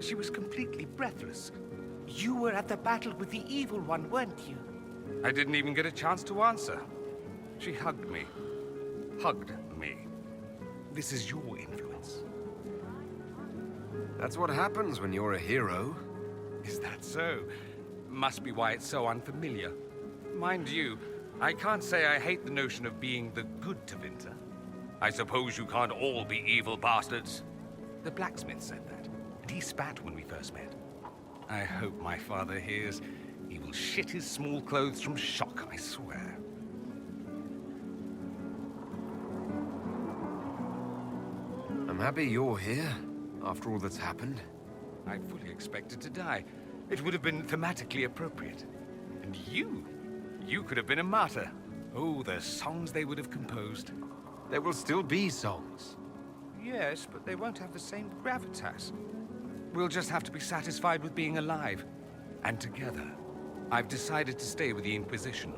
She was completely breathless. You were at the battle with the evil one, weren't you? I didn't even get a chance to answer. She hugged me. Hugged me. This is your influence. That's what happens when you're a hero. Is that so? Must be why it's so unfamiliar. Mind you, I can't say I hate the notion of being the good Tevinter. I suppose you can't all be evil bastards. The blacksmith said that, and he spat when we first met. I hope my father hears. He will shit his small clothes from shock, I swear. I'm happy you're here, after all that's happened. I fully expected to die. It would have been thematically appropriate. And you could have been a martyr. Oh, the songs they would have composed. There will still be songs. Yes, but they won't have the same gravitas. We'll just have to be satisfied with being alive. And together. I've decided to stay with the Inquisition.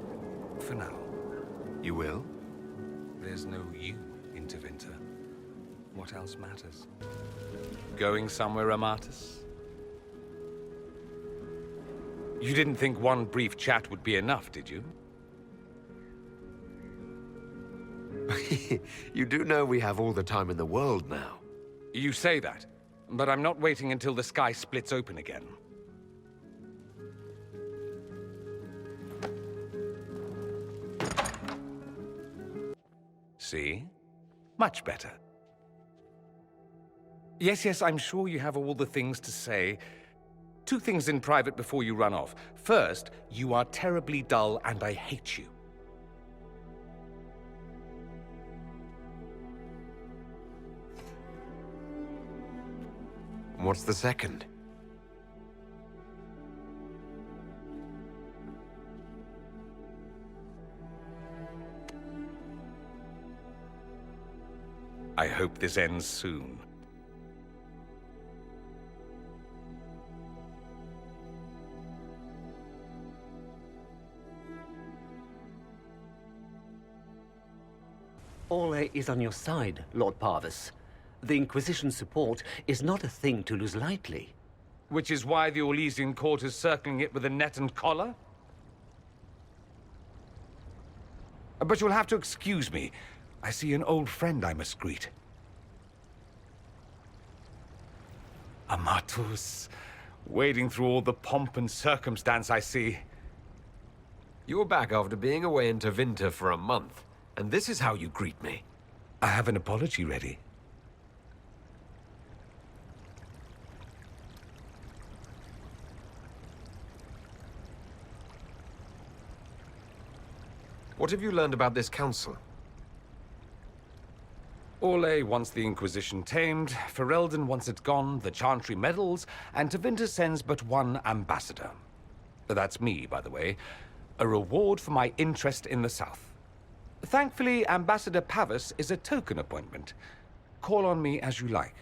For now. You will? There's no you in Tevinter. What else matters? Going somewhere, Amatus? You didn't think one brief chat would be enough, did you? You do know we have all the time in the world now. You say that, but I'm not waiting until the sky splits open again. See? Much better. Yes, I'm sure you have all the things to say. 2 things in private before you run off. First, you are terribly dull and I hate you. What's the second? I hope this ends soon. Ole is on your side, Lord Parvis. The Inquisition support is not a thing to lose lightly. Which is why the Orlesian court is circling it with a net and collar? But you'll have to excuse me. I see an old friend I must greet. Amatus. Wading through all the pomp and circumstance I see. You're back after being away in Tevinter for a month, and this is how you greet me. I have an apology ready. What have you learned about this council? Orlais wants the Inquisition tamed, Ferelden wants it gone, the Chantry meddles, and Tevinter sends but one ambassador. That's me, by the way. A reward for my interest in the South. Thankfully, Ambassador Pavis is a token appointment. Call on me as you like.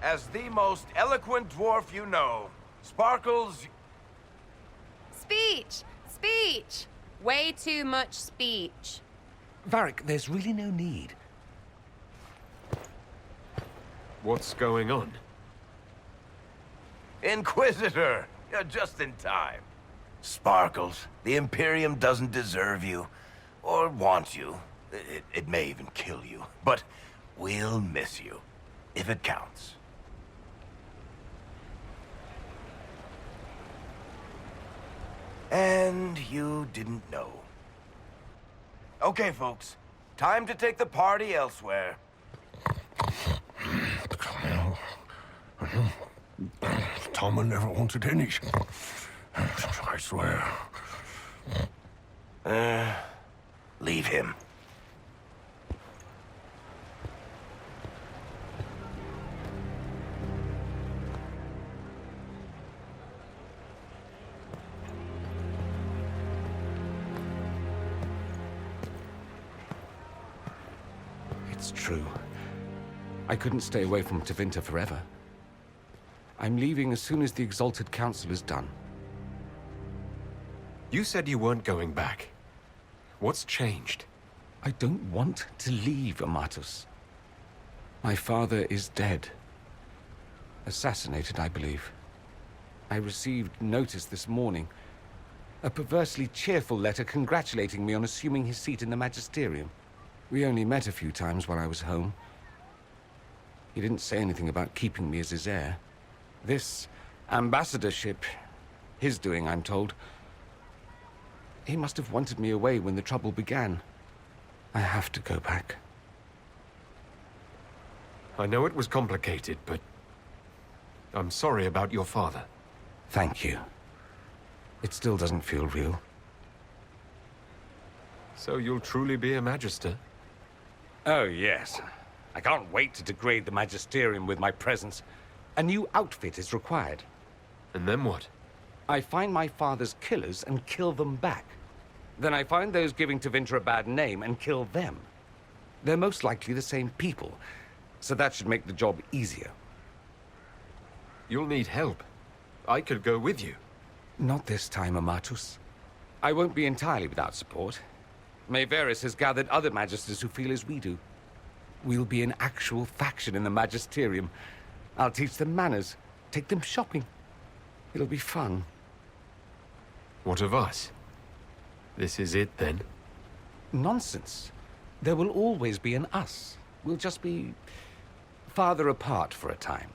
As the most eloquent dwarf you know, Sparkles... Speech! Speech! Way too much speech. Varric, there's really no need. What's going on? Inquisitor! You're just in time. Sparkles, the Imperium doesn't deserve you. Or want you. It may even kill you. But we'll miss you. If it counts. And you didn't know. Okay, folks. Time to take the party elsewhere. Toma never wanted any. I swear. Leave him. It's true. I couldn't stay away from Tevinter forever. I'm leaving as soon as the Exalted Council is done. You said you weren't going back. What's changed? I don't want to leave, Amatus. My father is dead. Assassinated, I believe. I received notice this morning. A perversely cheerful letter congratulating me on assuming his seat in the Magisterium. We only met a few times while I was home. He didn't say anything about keeping me as his heir. This ambassadorship, his doing, I'm told. He must have wanted me away when the trouble began. I have to go back. I know it was complicated, but I'm sorry about your father. Thank you. It still doesn't feel real. So you'll truly be a Magister? Oh, yes. I can't wait to degrade the Magisterium with my presence. A new outfit is required. And then what? I find my father's killers and kill them back. Then I find those giving Tevinter a bad name and kill them. They're most likely the same people, so that should make the job easier. You'll need help. I could go with you. Not this time, Amatus. I won't be entirely without support. Maevaris has gathered other Magisters who feel as we do. We'll be an actual faction in the Magisterium. I'll teach them manners, take them shopping. It'll be fun. What of us? This is it, then? Nonsense. There will always be an us. We'll just be farther apart for a time.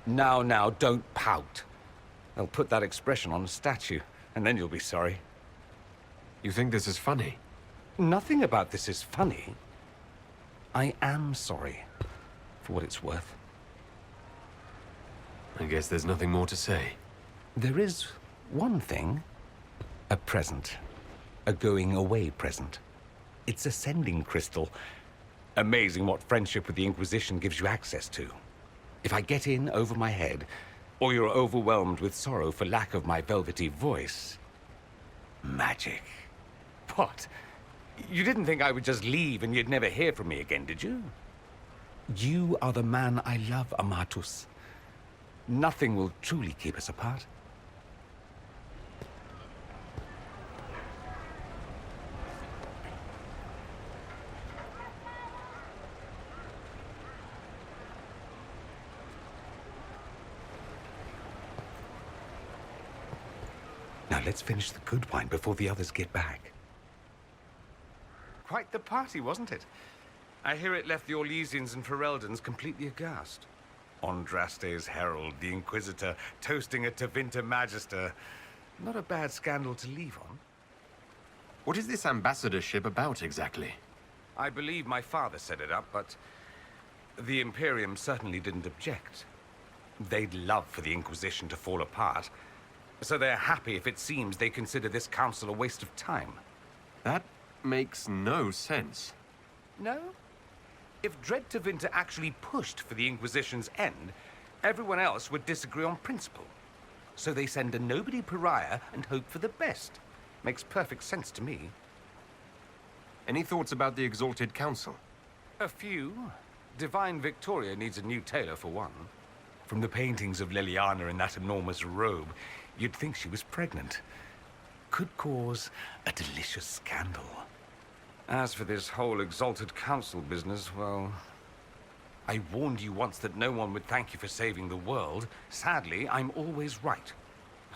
Now, don't pout. They'll put that expression on a statue, and then you'll be sorry. You think this is funny? Nothing about this is funny. I am sorry, for what it's worth. I guess there's nothing more to say. There is one thing. A present. A going-away present. It's a sending crystal. Amazing what friendship with the Inquisition gives you access to. If I get in over my head, or you're overwhelmed with sorrow for lack of my velvety voice... Magic. What? You didn't think I would just leave and you'd never hear from me again, did you? You are the man I love, Amatus. Nothing will truly keep us apart. let's finish the good wine before the others get back. Quite the party, wasn't it? I hear it left the Orlesians and Fereldans completely aghast. Andraste's herald, the Inquisitor, toasting a Tevinter Magister. Not a bad scandal to leave on. What is this ambassadorship about, exactly? I believe my father set it up, but the Imperium certainly didn't object. They'd love for the Inquisition to fall apart, so they're happy if it seems they consider this council a waste of time. That makes no sense. No? If Dread Tevinter actually pushed for the Inquisition's end, everyone else would disagree on principle. So they send a nobody pariah and hope for the best. Makes perfect sense to me. Any thoughts about the Exalted Council? A few. Divine Victoria needs a new tailor, for one. From the paintings of Liliana in that enormous robe, you'd think she was pregnant. Could cause a delicious scandal. As for this whole Exalted Council business, well... I warned you once that no one would thank you for saving the world. Sadly, I'm always right.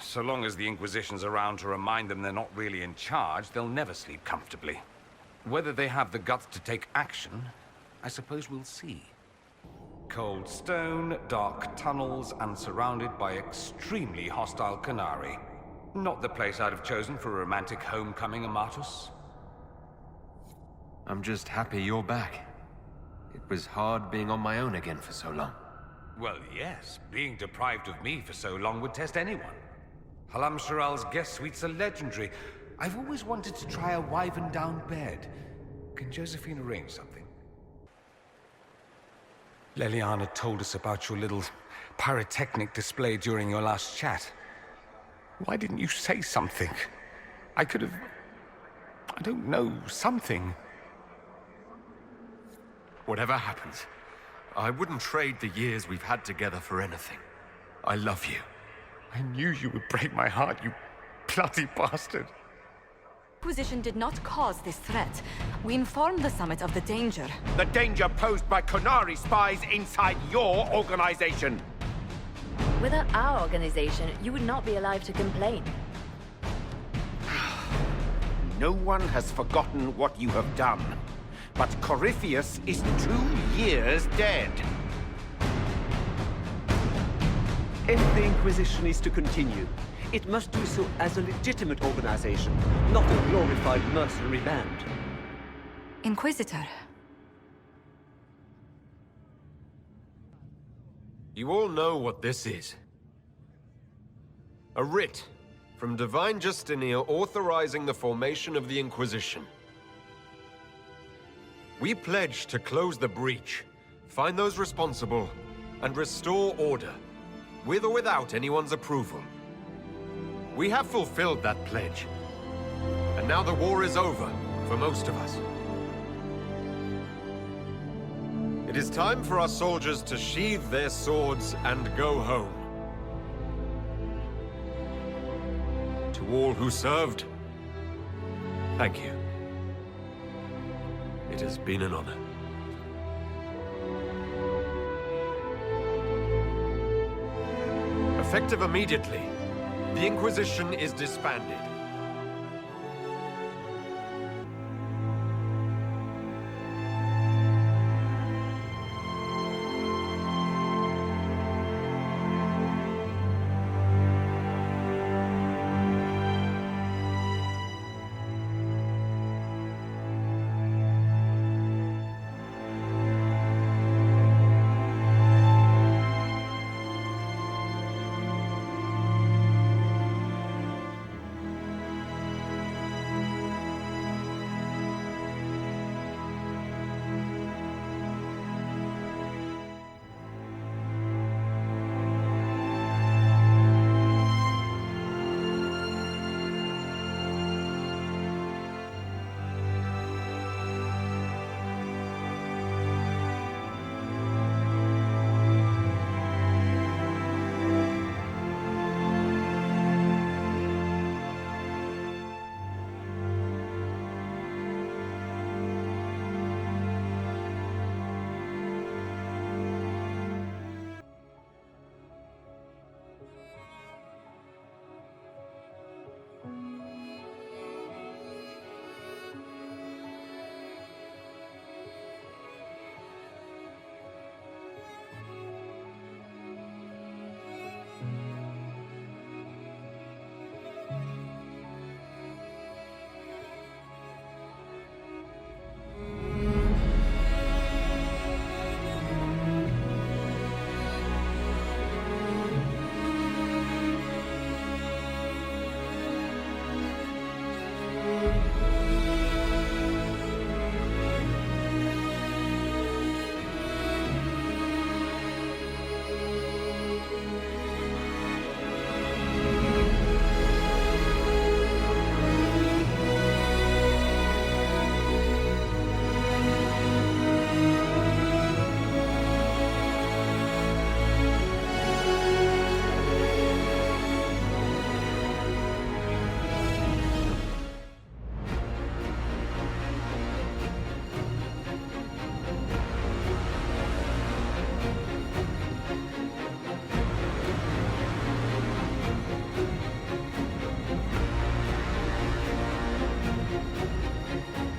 So long as the Inquisition's around to remind them they're not really in charge, they'll never sleep comfortably. Whether they have the guts to take action, I suppose we'll see. Cold stone, dark tunnels, and surrounded by extremely hostile Canari. Not the place I'd have chosen for a romantic homecoming, Amatus. I'm just happy you're back. It was hard being on my own again for so long. Well, yes. Being deprived of me for so long would test anyone. Halam Shiral's guest suites are legendary. I've always wanted to try a wyvern-down bed. Can Josephine arrange something? Leliana told us about your little pyrotechnic display during your last chat. Why didn't you say something? I could have... I don't know, something. Whatever happens, I wouldn't trade the years we've had together for anything. I love you. I knew you would break my heart, you bloody bastard. Inquisition did not cause this threat. We informed the Summit of the danger. The danger posed by Qunari spies inside your organization. Without our organization, you would not be alive to complain. No one has forgotten what you have done. But Corypheus is 2 years dead. If the Inquisition is to continue, it must do so as a legitimate organization, not a glorified mercenary band. Inquisitor. You all know what this is. A writ from Divine Justinia authorizing the formation of the Inquisition. We pledge to close the breach, find those responsible, and restore order, with or without anyone's approval. We have fulfilled that pledge, and now the war is over, for most of us. It is time for our soldiers to sheathe their swords and go home. To all who served, thank you. It has been an honor. Effective immediately, the Inquisition is disbanded.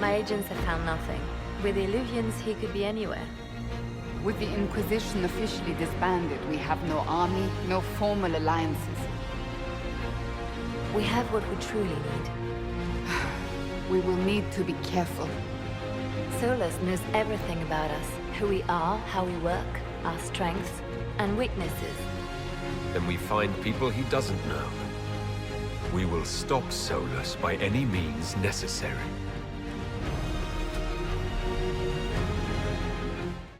My agents have found nothing. With the Illuvians, he could be anywhere. With the Inquisition officially disbanded, we have no army, no formal alliances. We have what we truly need. We will need to be careful. Solus knows everything about us. Who we are, how we work, our strengths and weaknesses. Then we find people he doesn't know. We will stop Solus by any means necessary.